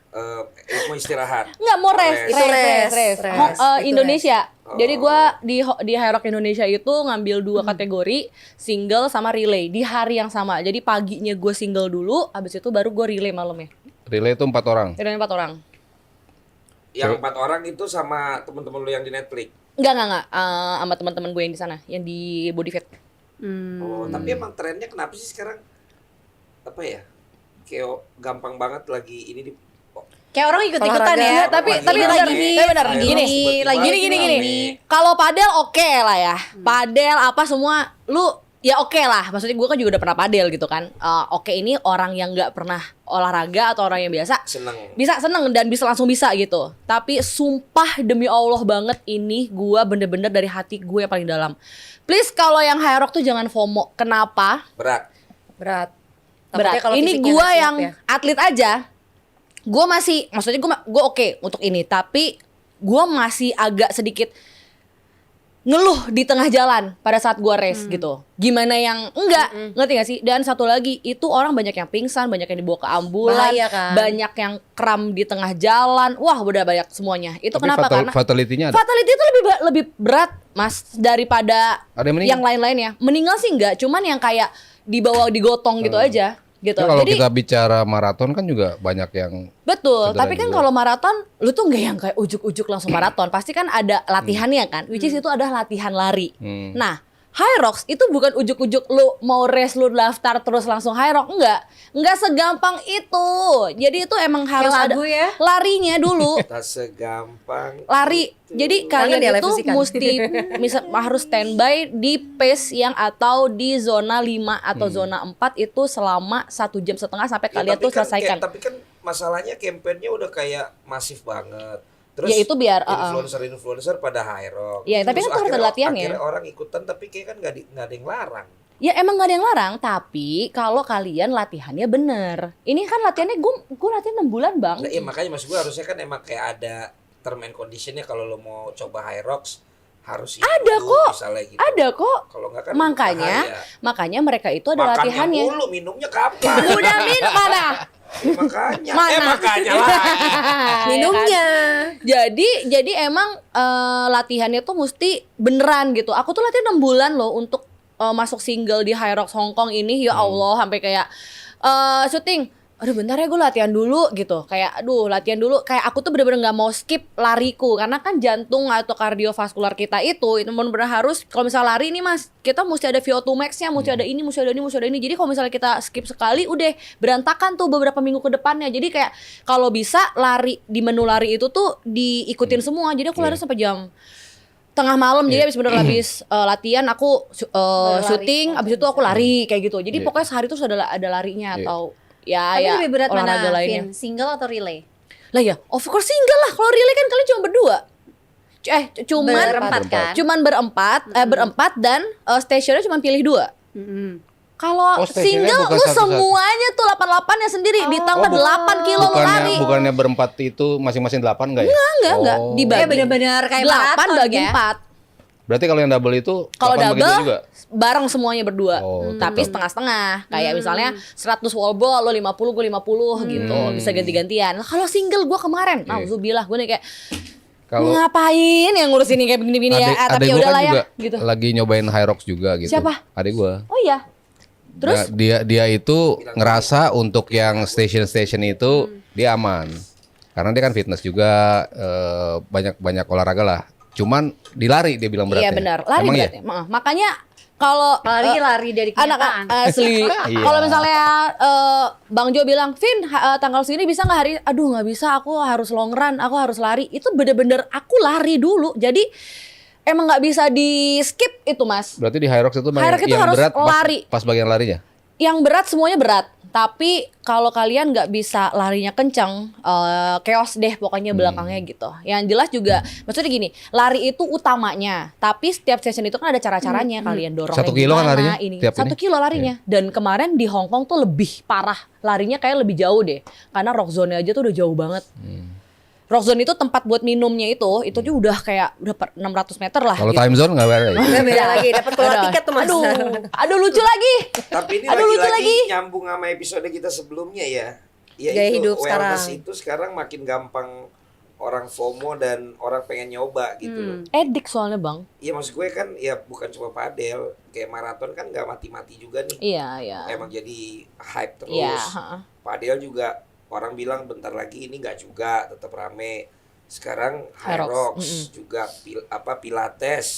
[SPEAKER 5] Mau istirahat.
[SPEAKER 3] Nggak mau
[SPEAKER 5] Race.
[SPEAKER 3] race,
[SPEAKER 4] Itu race.
[SPEAKER 3] race.
[SPEAKER 4] Race. Itu
[SPEAKER 3] Indonesia.
[SPEAKER 5] race.
[SPEAKER 3] Jadi gua di High Rock Indonesia itu ngambil 2 kategori, single sama relay di hari yang sama. Jadi paginya gue single dulu, abis itu baru gue relay malamnya.
[SPEAKER 1] Relay itu 4 orang.
[SPEAKER 3] Relay 4 orang.
[SPEAKER 5] Yang 4 orang itu sama temen-temen lu yang di Netflix.
[SPEAKER 3] Enggak. Sama teman-teman gue yang di sana, yang di Body Fit.
[SPEAKER 5] Oh, tapi emang trennya kenapa sih sekarang? Apa ya? Kayak gampang banget lagi ini di
[SPEAKER 2] Kayak orang ikut-ikutan
[SPEAKER 4] Olahraga.
[SPEAKER 2] ya.
[SPEAKER 3] Tapi
[SPEAKER 5] Lagi
[SPEAKER 3] tapi
[SPEAKER 5] rame.
[SPEAKER 3] benar, benar.
[SPEAKER 5] Lagi
[SPEAKER 3] Gini,
[SPEAKER 5] tiba-tiba
[SPEAKER 3] gini.
[SPEAKER 5] rame.
[SPEAKER 3] Kalau padel oke lah ya. Padel apa semua lu ya oke lah. Maksudnya gue kan juga udah pernah padel gitu kan. Oke, ini orang yang nggak pernah olahraga atau orang yang biasa
[SPEAKER 5] seneng.
[SPEAKER 3] bisa seneng dan bisa langsung bisa gitu. Tapi sumpah demi Allah banget ini gue bener-bener dari hati gue yang paling dalam. Please kalau yang high rock tuh jangan FOMO. Kenapa?
[SPEAKER 5] Berat.
[SPEAKER 4] Berat.
[SPEAKER 3] Berat.
[SPEAKER 4] Takutnya kalau
[SPEAKER 3] Ini
[SPEAKER 4] fisiknya
[SPEAKER 3] gue
[SPEAKER 4] nggak siap
[SPEAKER 3] yang
[SPEAKER 4] ya.
[SPEAKER 3] atlet aja. Gue masih, maksudnya gue oke untuk ini. Tapi gue masih agak sedikit ngeluh di tengah jalan pada saat gue race gitu. Gimana yang enggak, ngerti gak sih? Dan satu lagi, itu orang banyak yang pingsan, banyak yang dibawa ke ambulan,
[SPEAKER 4] Bahaya kan?
[SPEAKER 3] banyak yang kram di tengah jalan. Wah, udah banyak semuanya. Itu
[SPEAKER 1] Tapi
[SPEAKER 3] kenapa? Karena
[SPEAKER 1] fatality-nya ada.
[SPEAKER 3] fatality itu lebih berat, Mas, daripada
[SPEAKER 1] Ada yang meninggal?
[SPEAKER 3] yang lain-lainnya. Meninggal sih enggak, cuman yang kayak dibawa digotong gitu aja. Gitu.
[SPEAKER 1] Nah, kalau
[SPEAKER 3] Jadi
[SPEAKER 1] kita bicara maraton kan juga banyak yang
[SPEAKER 3] betul,
[SPEAKER 1] cedera
[SPEAKER 3] tapi kan
[SPEAKER 1] juga.
[SPEAKER 3] kalau maraton lu tuh nggak yang kayak ujuk-ujuk langsung maraton. Pasti kan ada latihannya kan, which is itu adalah latihan lari. Nah, high rocks itu bukan ujuk-ujuk lu mau race lu daftar terus langsung high rock, enggak segampang itu. Jadi itu emang harus ada
[SPEAKER 2] lagu ya?
[SPEAKER 3] larinya dulu.
[SPEAKER 5] Tak segampang.
[SPEAKER 3] Lari. Jadi
[SPEAKER 4] Kangen
[SPEAKER 3] kalian
[SPEAKER 4] ya live
[SPEAKER 3] itu
[SPEAKER 4] musikan.
[SPEAKER 3] mesti harus standby di pace yang atau di zona 5 atau zona 4 itu selama 1,5 jam sampai
[SPEAKER 5] Ya,
[SPEAKER 3] kalian
[SPEAKER 5] tapi
[SPEAKER 3] tuh
[SPEAKER 5] kan
[SPEAKER 3] selesaikan.
[SPEAKER 5] tapi kan masalahnya campaign-nya udah kayak masif banget. Terus
[SPEAKER 3] Ya, itu biar,
[SPEAKER 5] influencer pada high rock.
[SPEAKER 3] Ya, tapi
[SPEAKER 5] Terus
[SPEAKER 3] kan itu harus ada
[SPEAKER 5] akhirnya-
[SPEAKER 3] latihannya.
[SPEAKER 5] Akhirnya orang ikutan tapi kayak kan nggak ada yang larang.
[SPEAKER 3] Ya emang gak ada yang larang, tapi kalau kalian latihannya bener. Ini kan latihannya gue latihan 6 bulan bang.
[SPEAKER 5] Nah, iya makanya maksud gue harusnya kan emang kayak ada term and conditionnya kalau lo mau coba high rocks harus ini
[SPEAKER 3] Ada
[SPEAKER 5] dulu,
[SPEAKER 3] kok.
[SPEAKER 5] misalnya gitu.
[SPEAKER 3] Ada kok.
[SPEAKER 5] Kalau nggak kan
[SPEAKER 3] Makanya
[SPEAKER 5] bahaya.
[SPEAKER 3] mereka itu ada
[SPEAKER 5] Makannya
[SPEAKER 3] latihannya.
[SPEAKER 5] mulu, minumnya kapan?
[SPEAKER 3] Udah minum mana?
[SPEAKER 5] Ya, makanya.
[SPEAKER 3] Mana?
[SPEAKER 5] Makanya lah.
[SPEAKER 4] Minumnya.
[SPEAKER 3] Jadi emang latihannya tuh mesti beneran gitu. Aku tuh latihan 6 bulan loh untuk masuk single di High Rocks Hong Kong ini. Ya Allah, sampai kayak syuting aduh bentar ya gue latihan dulu gitu. Kayak aduh latihan dulu. Kayak aku tuh bener-bener gak mau skip lariku. Karena kan jantung atau kardiovaskular kita itu bener-bener harus, kalau misalnya lari nih mas, kita mesti ada VO2 max-nya, mesti ada ini, mesti ada ini, mesti ada ini. Jadi kalau misalnya kita skip sekali udah berantakan tuh beberapa minggu ke depannya. Jadi kayak kalau bisa lari, di menu lari itu tuh diikutin semua. Jadi aku lari sampai jam tengah malam, jadi habis latihan aku syuting, habis itu aku lari kayak gitu. Jadi pokoknya sehari tuh sudah ada larinya atau
[SPEAKER 2] Tapi lebih berat mana,
[SPEAKER 3] lainnya.
[SPEAKER 2] Vin? Single atau relay?
[SPEAKER 3] Lah ya, of course single lah. Kalau relay kan kalian cuma berdua. Cuman
[SPEAKER 2] Berempat kan?
[SPEAKER 3] Cuman berempat dan stationnya cuma pilih 2. Kalau
[SPEAKER 1] stationnya
[SPEAKER 3] single
[SPEAKER 1] bukan
[SPEAKER 3] lu
[SPEAKER 1] satu-satu.
[SPEAKER 3] semuanya tuh 88-nya sendiri ditambah 8 kilo lu lari.
[SPEAKER 1] Bukannya berempat itu masing-masing 8 enggak ya?
[SPEAKER 3] Enggak, dibagi.
[SPEAKER 2] benar-benar kayak
[SPEAKER 3] 8
[SPEAKER 2] maraton
[SPEAKER 3] bagi
[SPEAKER 2] ya?
[SPEAKER 3] 4.
[SPEAKER 1] Berarti kalau yang double itu
[SPEAKER 3] Kalau
[SPEAKER 1] 8 bagi 2
[SPEAKER 3] double
[SPEAKER 1] juga?
[SPEAKER 3] bareng semuanya berdua.
[SPEAKER 1] Oh,
[SPEAKER 3] Tapi setengah-setengah. Kayak misalnya 100 wall ball lo 50 gue 50 gitu. Bisa ganti-gantian. Kalau single gue kemarin, nauzubillah gue nih kayak
[SPEAKER 1] Kalau
[SPEAKER 3] ngapain yang ngurus ini kayak begini-begini ya. Tapi
[SPEAKER 1] adik
[SPEAKER 3] ya
[SPEAKER 1] gua
[SPEAKER 3] udahlah
[SPEAKER 1] kan
[SPEAKER 3] ya
[SPEAKER 1] juga
[SPEAKER 3] gitu.
[SPEAKER 1] lagi nyobain high rocks juga gitu.
[SPEAKER 3] Siapa?
[SPEAKER 1] Adik gua.
[SPEAKER 3] Oh iya. Terus
[SPEAKER 1] Nah, dia itu ngerasa untuk yang station itu dia aman. Karena dia kan fitness juga, banyak olahraga lah. Cuman di lari dia bilang beratnya.
[SPEAKER 3] iya benar, lari
[SPEAKER 1] Emang
[SPEAKER 3] beratnya. Makanya kalau
[SPEAKER 2] Lari dari
[SPEAKER 3] anak
[SPEAKER 2] kenyataan.
[SPEAKER 3] asli.
[SPEAKER 1] Iya.
[SPEAKER 3] Kalau misalnya Bang Jo bilang, "Vin, tanggal segini bisa nggak hari?" Aduh, nggak bisa, aku harus long run, aku harus lari. Itu bener-bener aku lari dulu. Jadi emang nggak bisa di skip itu, Mas.
[SPEAKER 1] Berarti di high rocks itu
[SPEAKER 3] High rocks itu
[SPEAKER 1] yang
[SPEAKER 3] harus
[SPEAKER 1] berat
[SPEAKER 3] lari.
[SPEAKER 1] pas bagian larinya.
[SPEAKER 3] Yang berat semuanya berat. Tapi kalau kalian nggak bisa larinya kencang, chaos deh pokoknya belakangnya gitu. Yang jelas juga, maksudnya gini, lari itu utamanya. Tapi setiap session itu kan ada cara-caranya. Kalian dorongnya
[SPEAKER 1] 1 kilo kan
[SPEAKER 3] gimana,
[SPEAKER 1] larinya
[SPEAKER 3] ini.
[SPEAKER 1] tiap
[SPEAKER 3] 1
[SPEAKER 1] ini?
[SPEAKER 3] kilo larinya. Dan kemarin di Hong Kong tuh lebih parah. Larinya kayak lebih jauh deh. Karena rock zone aja tuh udah jauh banget. Rock zone itu tempat buat minumnya itu tuh udah kayak udah 600 meter lah.
[SPEAKER 1] Kalau
[SPEAKER 3] gitu.
[SPEAKER 1] time zone nggak ada ya?
[SPEAKER 4] Udah beda lagi, dapat keluar tiket tuh mas.
[SPEAKER 3] Aduh lucu lagi.
[SPEAKER 5] Tapi ini
[SPEAKER 3] Aduh, lucu
[SPEAKER 5] lagi-lagi
[SPEAKER 3] lagi.
[SPEAKER 5] nyambung sama episode kita sebelumnya ya. Ya
[SPEAKER 4] Gaya
[SPEAKER 5] itu
[SPEAKER 4] hidup
[SPEAKER 5] wellness
[SPEAKER 4] sekarang.
[SPEAKER 5] itu sekarang makin gampang orang FOMO dan orang pengen nyoba gitu loh.
[SPEAKER 3] Edik soalnya bang.
[SPEAKER 5] Iya maksud gue kan ya bukan cuma padel, kayak maraton kan nggak mati-mati juga nih.
[SPEAKER 3] Iya.
[SPEAKER 5] Emang jadi hype terus.
[SPEAKER 3] Iya.
[SPEAKER 5] Padel juga orang bilang bentar lagi ini nggak juga, tetap rame. Sekarang high
[SPEAKER 3] Rocks.
[SPEAKER 5] rocks juga pilates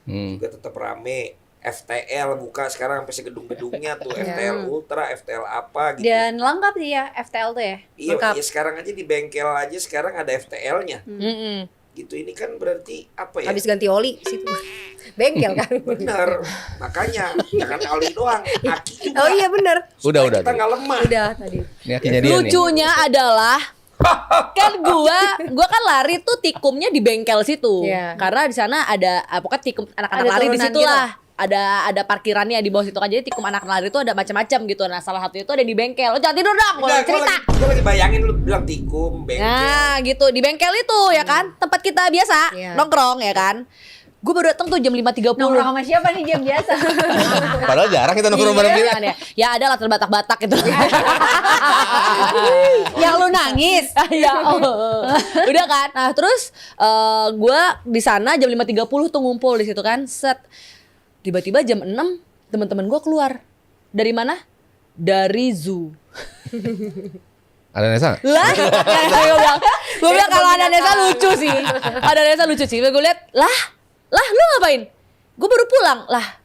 [SPEAKER 5] juga tetap rame. FTL buka sekarang sampai segedung-gedungnya tuh, FTL Ultra, FTL apa gitu.
[SPEAKER 2] Dan lengkap sih ya FTL tuh ya.
[SPEAKER 5] Iya,
[SPEAKER 2] Lengkap.
[SPEAKER 5] ya sekarang aja di bengkel aja sekarang ada FTL-nya. Gitu ini kan berarti apa ya?
[SPEAKER 4] Habis ganti oli situ. Bengkel kan.
[SPEAKER 5] Bener. Makanya jangan oli doang, aki juga.
[SPEAKER 4] Oh iya benar.
[SPEAKER 1] Udah.
[SPEAKER 5] Kita nggak lemah.
[SPEAKER 4] Udah tadi.
[SPEAKER 1] Ini akhirnya dia nih.
[SPEAKER 3] Lucunya adalah kan gua kan lari tuh tikumnya di bengkel situ.
[SPEAKER 4] Iya.
[SPEAKER 3] Karena di sana ada pokoknya tikum anak-anak
[SPEAKER 2] Ada
[SPEAKER 3] lari di
[SPEAKER 2] turunan
[SPEAKER 3] situ lah. Ada parkirannya di bawah situ kan. Jadi tikum anak lari itu ada macam-macam gitu. Nah, salah satu itu ada di bengkel. Lo jangan tidur dong, gua
[SPEAKER 5] Enggak,
[SPEAKER 3] cerita.
[SPEAKER 5] Gue lagi bayangin lu bilang tikum, bengkel.
[SPEAKER 3] Nah, gitu di bengkel itu ya kan. Tempat kita biasa
[SPEAKER 4] Iya.
[SPEAKER 3] nongkrong ya kan. Gue baru datang tuh jam 5.30.
[SPEAKER 2] Nongkrong sama siapa nih jam biasa?
[SPEAKER 1] Padahal jarang kita nongkrong bareng gini.
[SPEAKER 3] Jangan ya. Ya ada lah terbatak-batak gitu.
[SPEAKER 2] Yang lu nangis.
[SPEAKER 3] Ya, udah kan. Nah, terus gue di sana jam 5.30 tuh ngumpul di situ kan. Set. Tiba-tiba jam 6 teman-teman gue keluar. Dari mana? Dari zoo.
[SPEAKER 1] Ada Nesa nggak?
[SPEAKER 3] Lah, gue bilang kalau ada Nesa lucu sih. Ada Nesa lucu sih. Gue lihat, lah lu ngapain? Gue baru pulang. Lah,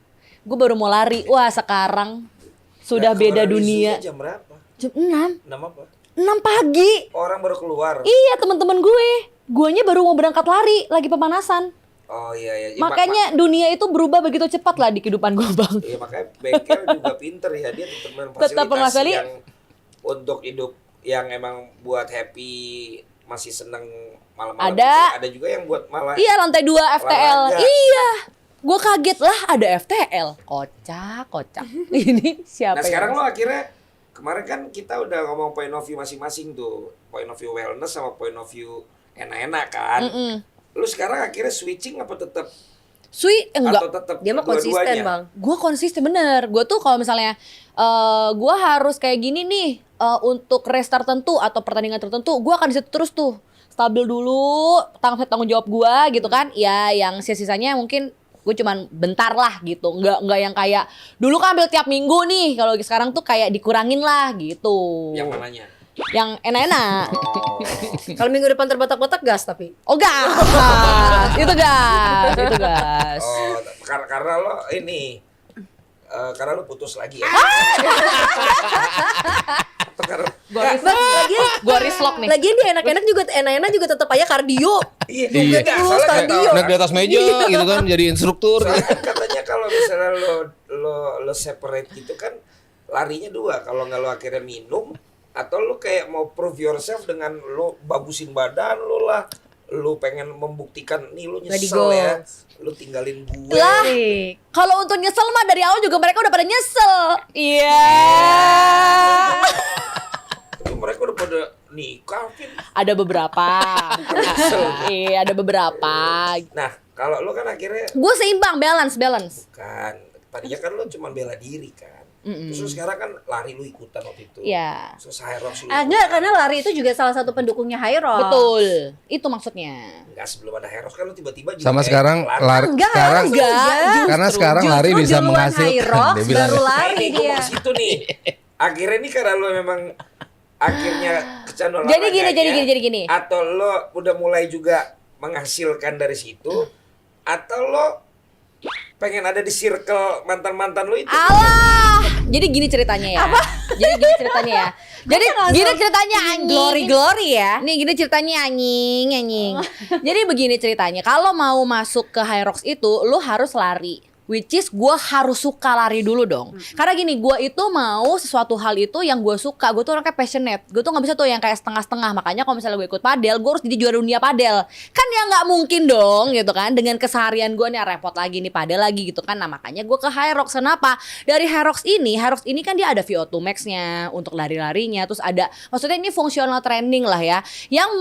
[SPEAKER 3] gue baru mau lari. Wah, sekarang sudah
[SPEAKER 5] Nah,
[SPEAKER 3] beda
[SPEAKER 5] keluar dari
[SPEAKER 3] dunia.
[SPEAKER 5] zoo-nya Jam berapa?
[SPEAKER 3] Jam 6.
[SPEAKER 5] 6 apa?
[SPEAKER 3] 6 pagi.
[SPEAKER 5] Orang baru keluar.
[SPEAKER 3] Iya, teman-teman gue. Guanya baru mau berangkat lari, lagi pemanasan.
[SPEAKER 5] Oh iya. Ya,
[SPEAKER 3] Makanya dunia itu berubah begitu cepat lah di kehidupan gue, Bang.
[SPEAKER 5] Iya makanya bengkel juga pinter ya, dia tetap
[SPEAKER 3] Tetap
[SPEAKER 5] memfasilitasi
[SPEAKER 3] memfasilitasi.
[SPEAKER 5] yang untuk hidup yang emang buat happy, masih seneng malam-malam.
[SPEAKER 3] Ada.
[SPEAKER 5] Ada juga yang buat malah.
[SPEAKER 3] Iya, lantai 2 FTL.
[SPEAKER 5] Olahraga.
[SPEAKER 3] Iya. Gue kaget lah ada FTL. Kocak. Ini siapa
[SPEAKER 5] Nah sekarang
[SPEAKER 3] ya?
[SPEAKER 5] lo akhirnya kemarin kan kita udah ngomong point of view masing-masing tuh, point of view wellness sama point of view enak-enak kan. Lu sekarang akhirnya switching apa tetap
[SPEAKER 3] Enggak.
[SPEAKER 5] atau tetap
[SPEAKER 4] Dia mah konsisten
[SPEAKER 5] dua-duanya?
[SPEAKER 4] bang.
[SPEAKER 3] Gue konsisten bener. Gue tuh kalau misalnya gue harus kayak gini nih untuk race tertentu atau pertandingan tertentu, gue akan di situ terus tuh stabil dulu, tanggung jawab gue gitu kan. Ya yang sisanya mungkin Gue cuman bentar lah gitu. Nggak yang kayak dulu kan ambil tiap minggu nih. Kalau sekarang tuh kayak dikurangin lah gitu.
[SPEAKER 5] Yang mananya?
[SPEAKER 3] Yang enak-enak.
[SPEAKER 5] Oh.
[SPEAKER 4] Kalau minggu depan terbatak-batak gas tapi.
[SPEAKER 3] Oh gas. Itu gas.
[SPEAKER 5] Oh, karena lo ini karena lo putus lagi ya. Atau karena
[SPEAKER 3] Gue rislok nih.
[SPEAKER 4] Lagian dia enak-enak juga tetap aja kardio.
[SPEAKER 5] iya,
[SPEAKER 1] Iya.
[SPEAKER 5] enggak, soalnya kan
[SPEAKER 4] Kardio.
[SPEAKER 1] Naik di atas meja gitu kan jadi instruktur.
[SPEAKER 5] soalnya kan katanya kalau misalnya lo separate gitu kan larinya dua. Kalau nggak lo akhirnya minum atau lo kayak mau prove yourself dengan lo bagusin badan lo lah. Lo pengen membuktikan nih lo
[SPEAKER 4] Body
[SPEAKER 5] nyesel ya.
[SPEAKER 4] goals.
[SPEAKER 5] Lo tinggalin gue.
[SPEAKER 3] Lah, kalau untuk nyesel mah dari awal juga mereka udah pada nyesel. Iya.
[SPEAKER 5] Tapi mereka udah pada nikah, Vin.
[SPEAKER 3] Ada beberapa. Iya, ada beberapa.
[SPEAKER 5] Nah, kalau lo kan akhirnya
[SPEAKER 3] Gue seimbang, balance.
[SPEAKER 5] kan tadinya kan lo cuma bela diri kan. Terus lo sekarang kan lari lo ikutan waktu itu.
[SPEAKER 3] Iya.
[SPEAKER 5] Terus High Rocks lo
[SPEAKER 2] Enggak, karena lari itu juga salah satu pendukungnya High Rock.
[SPEAKER 3] Betul. Itu maksudnya.
[SPEAKER 5] Enggak, sebelum ada High Rocks kan lo tiba-tiba juga
[SPEAKER 1] Sama
[SPEAKER 5] kayak
[SPEAKER 1] sekarang
[SPEAKER 5] pelari.
[SPEAKER 2] Enggak,
[SPEAKER 1] sekarang
[SPEAKER 2] enggak.
[SPEAKER 1] karena sekarang lari
[SPEAKER 2] Justru
[SPEAKER 1] bisa
[SPEAKER 2] duluan
[SPEAKER 1] menghasilkan.
[SPEAKER 2] High Rocks,
[SPEAKER 1] Dia bilang,
[SPEAKER 2] baru
[SPEAKER 5] Nah,
[SPEAKER 2] lari
[SPEAKER 5] ini gue
[SPEAKER 2] dia.
[SPEAKER 5] mau ke situ nih. Akhirnya nih karena lo memang akhirnya kecanduan
[SPEAKER 3] Jadi gini,
[SPEAKER 5] olahraganya,
[SPEAKER 3] jadi gini.
[SPEAKER 5] Atau lo udah mulai juga menghasilkan dari situ, atau lo pengen ada di circle mantan-mantan lo itu.
[SPEAKER 3] Alah. Jadi gini ceritanya ya. Jadi gini ceritanya ya. Jadi gini ceritanya anjing.
[SPEAKER 4] Glory ya.
[SPEAKER 3] Nih gini ceritanya anjing. Jadi begini ceritanya. Kalau mau masuk ke High Rocks itu lu harus lari. Which is gue harus suka lari dulu dong. Karena gini, gue itu mau sesuatu hal itu yang gue suka. Gue tuh orangnya passionate. Gue tuh gak bisa tuh yang kayak setengah-setengah. Makanya kalau misalnya gue ikut padel, gue harus jadi juara dunia padel. Kan ya gak mungkin dong gitu kan. Dengan keseharian gue nih repot lagi nih padel lagi gitu kan. Nah makanya gue ke High Rocks. Kenapa? Dari High Rocks ini kan dia ada VO2 Max-nya untuk lari-larinya. Terus ada, maksudnya ini fungsional training lah ya. Yang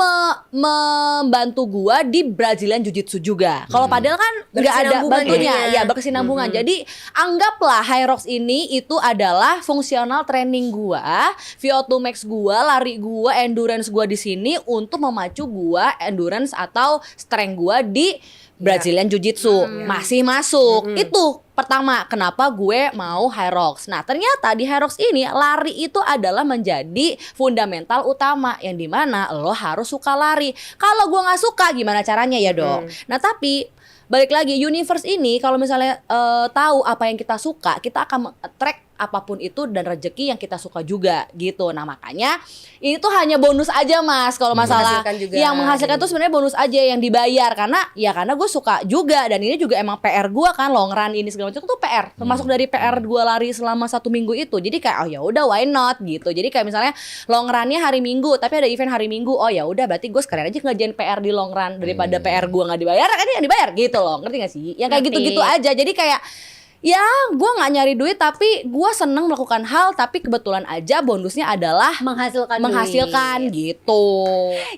[SPEAKER 3] membantu gue di Brazilian Jiu-Jitsu juga. Kalau padel kan gak ada
[SPEAKER 4] Berkesinambungan
[SPEAKER 3] bantunya.
[SPEAKER 4] jadinya.
[SPEAKER 3] Ya berkesinambungan. Jadi anggaplah High Rocks ini itu adalah fungsional training gua, VO2 Max gua, lari gua, endurance gua di sini untuk memacu gua endurance atau strength gua di Brazilian Jiu-Jitsu. Masih masuk. Itu pertama kenapa gue mau High Rocks. Nah ternyata di High Rocks ini lari itu adalah menjadi fundamental utama yang dimana lo harus suka lari. Kalau gue nggak suka gimana caranya ya dong. Nah tapi balik lagi universe ini kalau misalnya tahu apa yang kita suka, kita akan track apapun itu dan rezeki yang kita suka juga gitu. Nah makanya ini tuh hanya bonus aja mas kalau masalah
[SPEAKER 4] Menghasilkan juga.
[SPEAKER 3] yang menghasilkan tuh sebenarnya bonus aja yang dibayar karena gue suka juga dan ini juga emang PR gue kan long run ini segala macam tuh PR termasuk dari PR gue lari selama 1 minggu itu. Jadi kayak oh ya udah why not gitu. Jadi kayak misalnya long runnya hari Minggu tapi ada event hari Minggu, oh ya udah berarti gue sekalian aja ngerjain PR di long run daripada PR gue nggak dibayar kan yang dibayar gitu loh, ngerti gak sih? Yang kayak
[SPEAKER 2] Ngerti.
[SPEAKER 3] gitu-gitu aja. Jadi kayak ya gue nggak nyari duit tapi gue seneng melakukan hal tapi kebetulan aja bonusnya adalah menghasilkan gitu.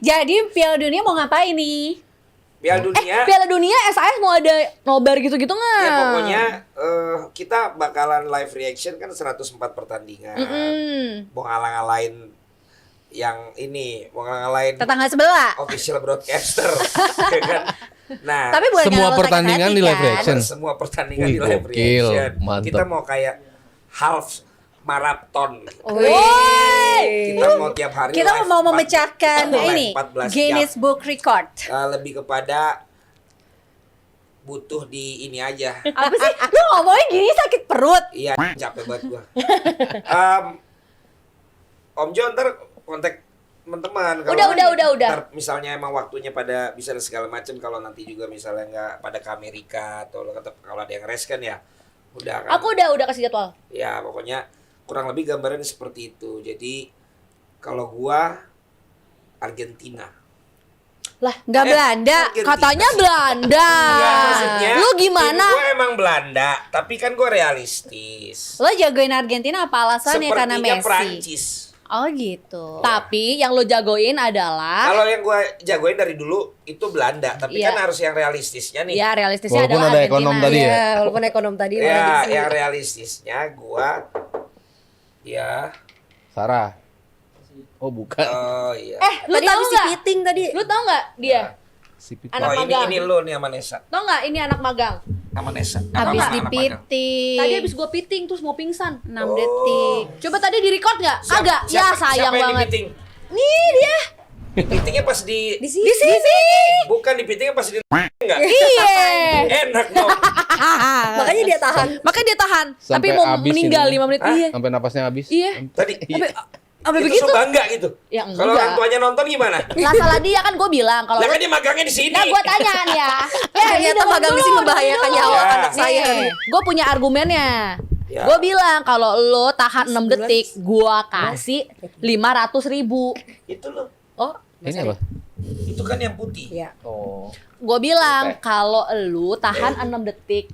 [SPEAKER 2] Jadi Piala Dunia mau ngapain nih?
[SPEAKER 5] Piala Dunia.
[SPEAKER 3] Piala Dunia SAS mau ada nobar gitu-gitu nggak?
[SPEAKER 5] Ya pokoknya kita bakalan live reaction kan 104 pertandingan. Mau ngalah-ngalahin yang ini, mau ngalah-ngalahin
[SPEAKER 2] Tetangga sebelah.
[SPEAKER 5] official broadcaster. Ya kan? Nah,
[SPEAKER 2] Tapi bukan
[SPEAKER 1] Semua
[SPEAKER 2] karena lo sakit
[SPEAKER 1] pertandingan
[SPEAKER 2] hati,
[SPEAKER 1] di live
[SPEAKER 2] kan?
[SPEAKER 1] reaction.
[SPEAKER 5] semua pertandingan
[SPEAKER 1] Wih,
[SPEAKER 5] di live
[SPEAKER 1] gokil.
[SPEAKER 5] reaction.
[SPEAKER 1] Mantap.
[SPEAKER 5] Kita mau kayak half marathon.
[SPEAKER 3] Woi.
[SPEAKER 5] Kita mau tiap hari
[SPEAKER 2] Kita
[SPEAKER 5] live
[SPEAKER 2] mau
[SPEAKER 5] 4
[SPEAKER 2] memecahkan
[SPEAKER 5] live
[SPEAKER 2] ini
[SPEAKER 5] 14
[SPEAKER 2] Guinness
[SPEAKER 5] jam.
[SPEAKER 2] Book Record.
[SPEAKER 5] Lebih kepada butuh di ini aja.
[SPEAKER 2] Apa sih? Lu ngomongnya gini sakit perut.
[SPEAKER 5] Iya, capek banget gua. Om Jo ntar kontak teman-teman kalau
[SPEAKER 3] Udah.
[SPEAKER 5] ntar misalnya emang waktunya pada bisa segala macam, kalau nanti juga misalnya nggak pada ke Amerika atau lo kata kalau ada yang res kan ya udah kan.
[SPEAKER 3] Aku udah kasih jadwal.
[SPEAKER 5] Ya pokoknya kurang lebih gambarannya seperti itu. Jadi kalau gua Argentina.
[SPEAKER 3] Lah,
[SPEAKER 2] Nggak Belanda.
[SPEAKER 5] Argentina.
[SPEAKER 3] katanya Belanda.
[SPEAKER 5] Enggak, maksudnya
[SPEAKER 3] Lu gimana?
[SPEAKER 5] tim gua emang Belanda, tapi kan gua realistis.
[SPEAKER 2] Lo jagoin Argentina apa alasannya? Karena
[SPEAKER 5] Sepertinya
[SPEAKER 2] Messi.
[SPEAKER 5] Perancis.
[SPEAKER 2] Oh gitu.
[SPEAKER 3] Tapi yang lo jagoin adalah
[SPEAKER 5] Kalau yang gua jagoin dari dulu itu Belanda, tapi
[SPEAKER 3] Iya.
[SPEAKER 5] kan harus yang realistisnya nih.
[SPEAKER 3] ya realistisnya
[SPEAKER 1] Walaupun
[SPEAKER 3] adalah
[SPEAKER 1] ada
[SPEAKER 3] Argentina.
[SPEAKER 1] ekonom tadi ya.
[SPEAKER 4] Walaupun ekonom tadi
[SPEAKER 5] Ya,
[SPEAKER 4] prediksi.
[SPEAKER 5] yang realistisnya gua ya
[SPEAKER 1] Sarah. Oh bukan.
[SPEAKER 5] oh iya.
[SPEAKER 3] Lu
[SPEAKER 4] Tadi
[SPEAKER 3] tahu
[SPEAKER 4] habis
[SPEAKER 3] nggak?
[SPEAKER 4] dipiting tadi.
[SPEAKER 3] Lu tahu nggak dia?
[SPEAKER 1] Si Pita.
[SPEAKER 3] anak
[SPEAKER 5] oh
[SPEAKER 3] magang.
[SPEAKER 5] ini lu nih sama Nesa.
[SPEAKER 3] Tahu nggak ini anak magang?
[SPEAKER 5] sama Nesa.
[SPEAKER 2] Habis
[SPEAKER 5] Apa, anak
[SPEAKER 2] dipiting.
[SPEAKER 3] Tadi habis gue piting terus mau pingsan.
[SPEAKER 2] 6 detik.
[SPEAKER 3] Coba tadi di record nggak?
[SPEAKER 5] Siapa-
[SPEAKER 3] Kagak. Ya
[SPEAKER 5] siapa-
[SPEAKER 3] sayang
[SPEAKER 5] siapa yang
[SPEAKER 3] banget.
[SPEAKER 5] dipiting?
[SPEAKER 3] Nih dia.
[SPEAKER 5] Pitingnya pas di
[SPEAKER 4] Di sini.
[SPEAKER 3] Di sini.
[SPEAKER 5] bukan dipitingnya pas di enggak.
[SPEAKER 3] Iya.
[SPEAKER 5] Enak dong.
[SPEAKER 4] Makanya dia tahan.
[SPEAKER 3] Makanya dia tahan.
[SPEAKER 1] Sampai
[SPEAKER 3] Tapi mau
[SPEAKER 1] habis
[SPEAKER 3] meninggal
[SPEAKER 1] ini.
[SPEAKER 3] 5 menit. Iya.
[SPEAKER 1] Sampai napasnya habis.
[SPEAKER 3] Iya.
[SPEAKER 5] Tadi
[SPEAKER 3] Sampai
[SPEAKER 5] itu
[SPEAKER 3] begitu.
[SPEAKER 5] so bangga gitu.
[SPEAKER 3] Ya,
[SPEAKER 5] Kalau
[SPEAKER 3] enggak.
[SPEAKER 5] orang tuanya nonton gimana?
[SPEAKER 3] Lah salah dia kan gue bilang kalau
[SPEAKER 5] Lah
[SPEAKER 3] lu
[SPEAKER 5] kan dia magangnya di sini.
[SPEAKER 3] Nah gue tanyaan ya.
[SPEAKER 4] Ternyata magang di sini membahayakan nyawa
[SPEAKER 5] Ya.
[SPEAKER 4] anak saya.
[SPEAKER 3] Gue punya argumennya.
[SPEAKER 5] Ya.
[SPEAKER 3] Gue bilang kalau lo tahan 6 detik, gue kasih 500.000.
[SPEAKER 5] Itu loh.
[SPEAKER 4] Oh,
[SPEAKER 1] Ini apa?
[SPEAKER 5] Itu kan yang putih.
[SPEAKER 4] iya.
[SPEAKER 1] Oh.
[SPEAKER 3] Gue bilang kalau lu tahan 6 detik,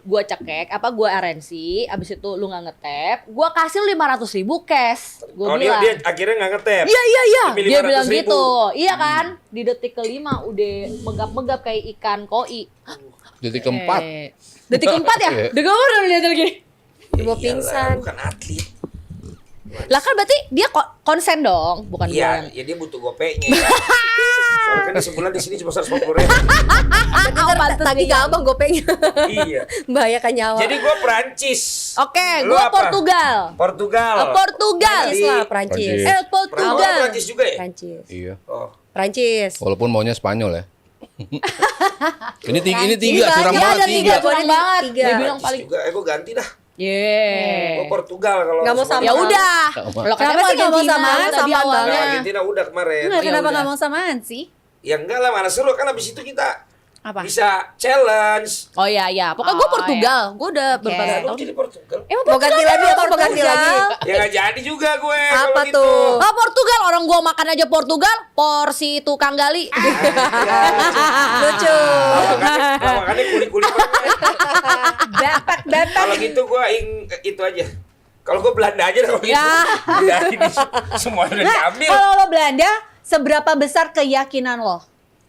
[SPEAKER 3] gue cekek, gue RNC, abis itu lu nggak ngetap, gue kasih 500.000 cash. Gue
[SPEAKER 5] Oh
[SPEAKER 3] bilang.
[SPEAKER 5] dia akhirnya nggak ngetep.
[SPEAKER 3] Iya.
[SPEAKER 5] Demi
[SPEAKER 3] Dia bilang
[SPEAKER 5] 500.000.
[SPEAKER 3] gitu. Iya kan? Di detik kelima udah megap-megap kayak ikan koi.
[SPEAKER 1] Detik keempat.
[SPEAKER 3] Detik keempat ya?
[SPEAKER 1] Iya.
[SPEAKER 3] Udah gue udah lihat lagi.
[SPEAKER 5] Ya
[SPEAKER 4] Mau
[SPEAKER 5] iyalah,
[SPEAKER 4] pingsan.
[SPEAKER 5] Bukan atlet.
[SPEAKER 3] Lah kan berarti dia konsen dong, bukan gue
[SPEAKER 5] Iya,
[SPEAKER 3] yang.
[SPEAKER 5] ya dia butuh gopeknya. Soalnya kan sebulan di sini cuma 150.000.
[SPEAKER 4] Tadi ke abang gopengnya.
[SPEAKER 5] Iya.
[SPEAKER 4] Membahayakan nyawa.
[SPEAKER 5] Jadi gua Prancis.
[SPEAKER 3] Oke,
[SPEAKER 5] Lu
[SPEAKER 3] gue
[SPEAKER 5] apa?
[SPEAKER 3] Portugal.
[SPEAKER 5] Portugal.
[SPEAKER 3] Portugal.
[SPEAKER 4] Prancis lah, Prancis.
[SPEAKER 1] Prancis.
[SPEAKER 3] El Portugal.
[SPEAKER 5] Prancis juga ya?
[SPEAKER 4] Prancis.
[SPEAKER 1] Iya.
[SPEAKER 5] Oh.
[SPEAKER 4] Prancis.
[SPEAKER 1] Walaupun maunya Spanyol ya. ini tiga
[SPEAKER 3] Iya,
[SPEAKER 1] curang
[SPEAKER 3] ada
[SPEAKER 1] banget
[SPEAKER 3] tiga,
[SPEAKER 1] tiga.
[SPEAKER 3] curang banget.
[SPEAKER 4] Tiga.
[SPEAKER 3] Dia bilang
[SPEAKER 5] Prancis
[SPEAKER 3] paling.
[SPEAKER 5] juga. Gue ganti dah.
[SPEAKER 3] Yeah.
[SPEAKER 5] Gue Portugal kalau
[SPEAKER 4] Nggak mau
[SPEAKER 5] semua-
[SPEAKER 4] sama.
[SPEAKER 3] Ya udah.
[SPEAKER 1] Sama.
[SPEAKER 3] Lo
[SPEAKER 2] Kenapa sih nggak mau samaan?
[SPEAKER 3] tadi
[SPEAKER 4] Samaan
[SPEAKER 5] Kalau
[SPEAKER 3] awalnya.
[SPEAKER 5] Argentina udah kemarin.
[SPEAKER 2] Enggak, kenapa
[SPEAKER 3] udah.
[SPEAKER 2] nggak mau samaan sih?
[SPEAKER 5] Ya enggak lah, mana seru kan abis itu kita
[SPEAKER 2] Apa?
[SPEAKER 5] bisa challenge.
[SPEAKER 3] Oh iya. Pokoknya gue
[SPEAKER 2] Oh,
[SPEAKER 3] Portugal. Gue udah
[SPEAKER 2] Oke.
[SPEAKER 3] berbagai
[SPEAKER 5] Lu
[SPEAKER 3] tahun.
[SPEAKER 5] jadi Portugal.
[SPEAKER 3] Emang
[SPEAKER 4] Mau ganti lagi apa mau ganti lagi?
[SPEAKER 5] Ya nggak jadi juga gue.
[SPEAKER 4] Apa
[SPEAKER 5] kalau gitu.
[SPEAKER 4] tuh?
[SPEAKER 3] Oh Portugal, orang gua makan aja Portugal, porsi tukang gali.
[SPEAKER 4] Lucu.
[SPEAKER 5] Makanya kuli-kuli banget.
[SPEAKER 2] Bapak.
[SPEAKER 5] Kalau gitu gue itu aja. Kalau gue Belanda aja dah kalau gitu.
[SPEAKER 3] Ya.
[SPEAKER 5] Dari semua udah
[SPEAKER 2] Nah,
[SPEAKER 5] diambil.
[SPEAKER 2] kalau lo Belanda, seberapa besar keyakinan lo?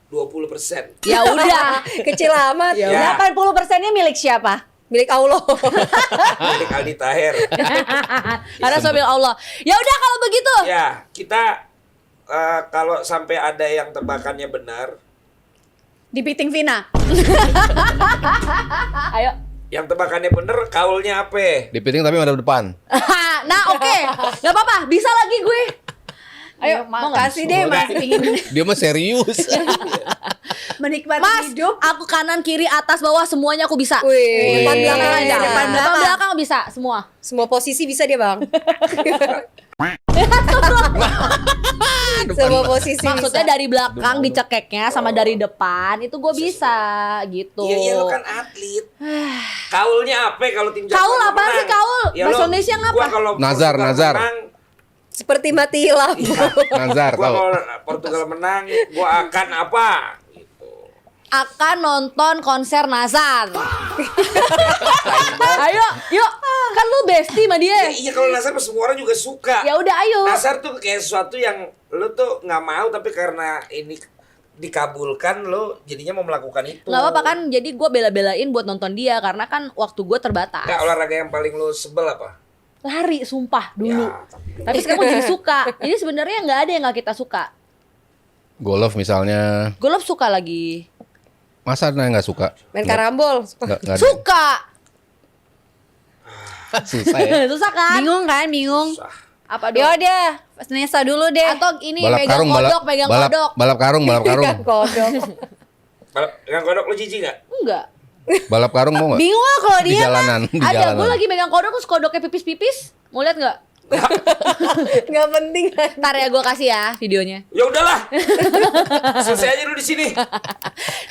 [SPEAKER 5] 20%.
[SPEAKER 3] Ya udah.
[SPEAKER 4] Kecil amat.
[SPEAKER 5] Ya.
[SPEAKER 2] 80%-nya milik siapa?
[SPEAKER 4] Milik Allah.
[SPEAKER 5] Milik Aldi Taher.
[SPEAKER 3] Ada sobil Allah. Ya udah kalau begitu.
[SPEAKER 5] Ya, kita kalau sampai ada yang tebakannya benar,
[SPEAKER 2] Dipiting Vina.
[SPEAKER 3] Ayo.
[SPEAKER 5] yang tebakannya benar kaulnya apa?
[SPEAKER 1] Dipiting tapi ada depan.
[SPEAKER 3] Nah oke, nggak apa-apa. Bisa lagi gue. Ayo, mau nggak?
[SPEAKER 2] Makasih deh Mas, pingin
[SPEAKER 1] Dia mah serius.
[SPEAKER 2] menikmati
[SPEAKER 3] Mas,
[SPEAKER 2] hidup.
[SPEAKER 3] aku kanan, kiri, atas, bawah semuanya aku bisa.
[SPEAKER 4] Wih,
[SPEAKER 2] Depan
[SPEAKER 1] Wih.
[SPEAKER 2] belakang ada. Depan
[SPEAKER 3] Depan
[SPEAKER 2] belakang.
[SPEAKER 3] belakang bisa semua.
[SPEAKER 4] Semua posisi bisa dia, Bang. Semua posisi
[SPEAKER 3] Maksudnya
[SPEAKER 4] bisa.
[SPEAKER 3] dari belakang dicekeknya sama dari depan itu gue bisa gitu.
[SPEAKER 5] Iya, lu kan atlet. Kaulnya apa kalau tim Jepang
[SPEAKER 3] Kaul apaan
[SPEAKER 5] menang?
[SPEAKER 3] sih, kaul?
[SPEAKER 5] Ya,
[SPEAKER 3] Bahasa
[SPEAKER 5] lo-
[SPEAKER 3] Indonesia ngapa?
[SPEAKER 5] Gua kalau
[SPEAKER 1] Nazar,
[SPEAKER 5] Portugal
[SPEAKER 1] nazar.
[SPEAKER 5] menang,
[SPEAKER 4] Seperti mati lampu.
[SPEAKER 1] Nazar
[SPEAKER 5] gua
[SPEAKER 1] tahu.
[SPEAKER 5] kalau Portugal menang, gua akan apa? Gitu.
[SPEAKER 3] Akan nonton konser Nazar. Ayo, yuk. Kan lu bestie sama
[SPEAKER 5] Ya,
[SPEAKER 3] dia.
[SPEAKER 5] iya kalau Nazar semua orang juga suka.
[SPEAKER 3] Ya udah ayo.
[SPEAKER 5] Nazar tuh kayak sesuatu yang lu tuh nggak mau tapi karena ini dikabulkan lu jadinya mau melakukan itu.
[SPEAKER 3] Nggak apa-apa kan, jadi gue bela-belain buat nonton dia karena kan waktu gue terbatas.
[SPEAKER 5] Nggak, olahraga yang paling lu sebel apa?
[SPEAKER 3] Lari, sumpah dulu.
[SPEAKER 5] Ya,
[SPEAKER 3] Tapi sekarang gue jadi suka. Jadi sebenarnya nggak ada yang nggak kita suka.
[SPEAKER 1] Golf misalnya.
[SPEAKER 3] Golf suka lagi.
[SPEAKER 1] Masa ada yang nggak suka?
[SPEAKER 4] Main karambol.
[SPEAKER 1] Nggak ada.
[SPEAKER 3] Suka.
[SPEAKER 1] Susah ya.
[SPEAKER 3] Susah kan?
[SPEAKER 2] Bingung kan, bingung.
[SPEAKER 5] susah.
[SPEAKER 3] Apa
[SPEAKER 2] Yo
[SPEAKER 3] dong?
[SPEAKER 2] deh, Nesa dulu deh.
[SPEAKER 3] Atau ini
[SPEAKER 1] Balap
[SPEAKER 3] pegang
[SPEAKER 1] karung,
[SPEAKER 3] kodok, pegang kodok.
[SPEAKER 1] balap karung, balap karung.
[SPEAKER 4] Kodok.
[SPEAKER 5] Balap dengan kodok lu jijik nggak?
[SPEAKER 3] Enggak.
[SPEAKER 1] Balap karung mau nggak?
[SPEAKER 2] Bingung lah kalau
[SPEAKER 1] Di
[SPEAKER 2] dia mah.
[SPEAKER 1] jalanan, di
[SPEAKER 3] Ada, gue
[SPEAKER 1] jalanan.
[SPEAKER 3] lagi megang kodok terus kodoknya pipis-pipis. Mau lihat nggak?
[SPEAKER 4] Nggak penting.
[SPEAKER 3] Ntar ya gue kasih ya videonya.
[SPEAKER 5] Ya udahlah. Selesai aja dulu di sini.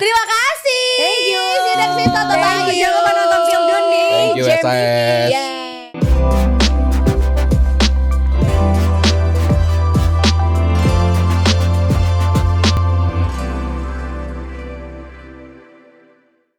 [SPEAKER 3] Terima kasih.
[SPEAKER 2] Thank you.
[SPEAKER 3] See you next week. Tonton
[SPEAKER 2] Thank
[SPEAKER 3] lagi.
[SPEAKER 2] you. Jangan lupa nonton film Dundi.
[SPEAKER 1] Thank you,
[SPEAKER 2] Jamie.
[SPEAKER 1] SAS.
[SPEAKER 3] Yeah.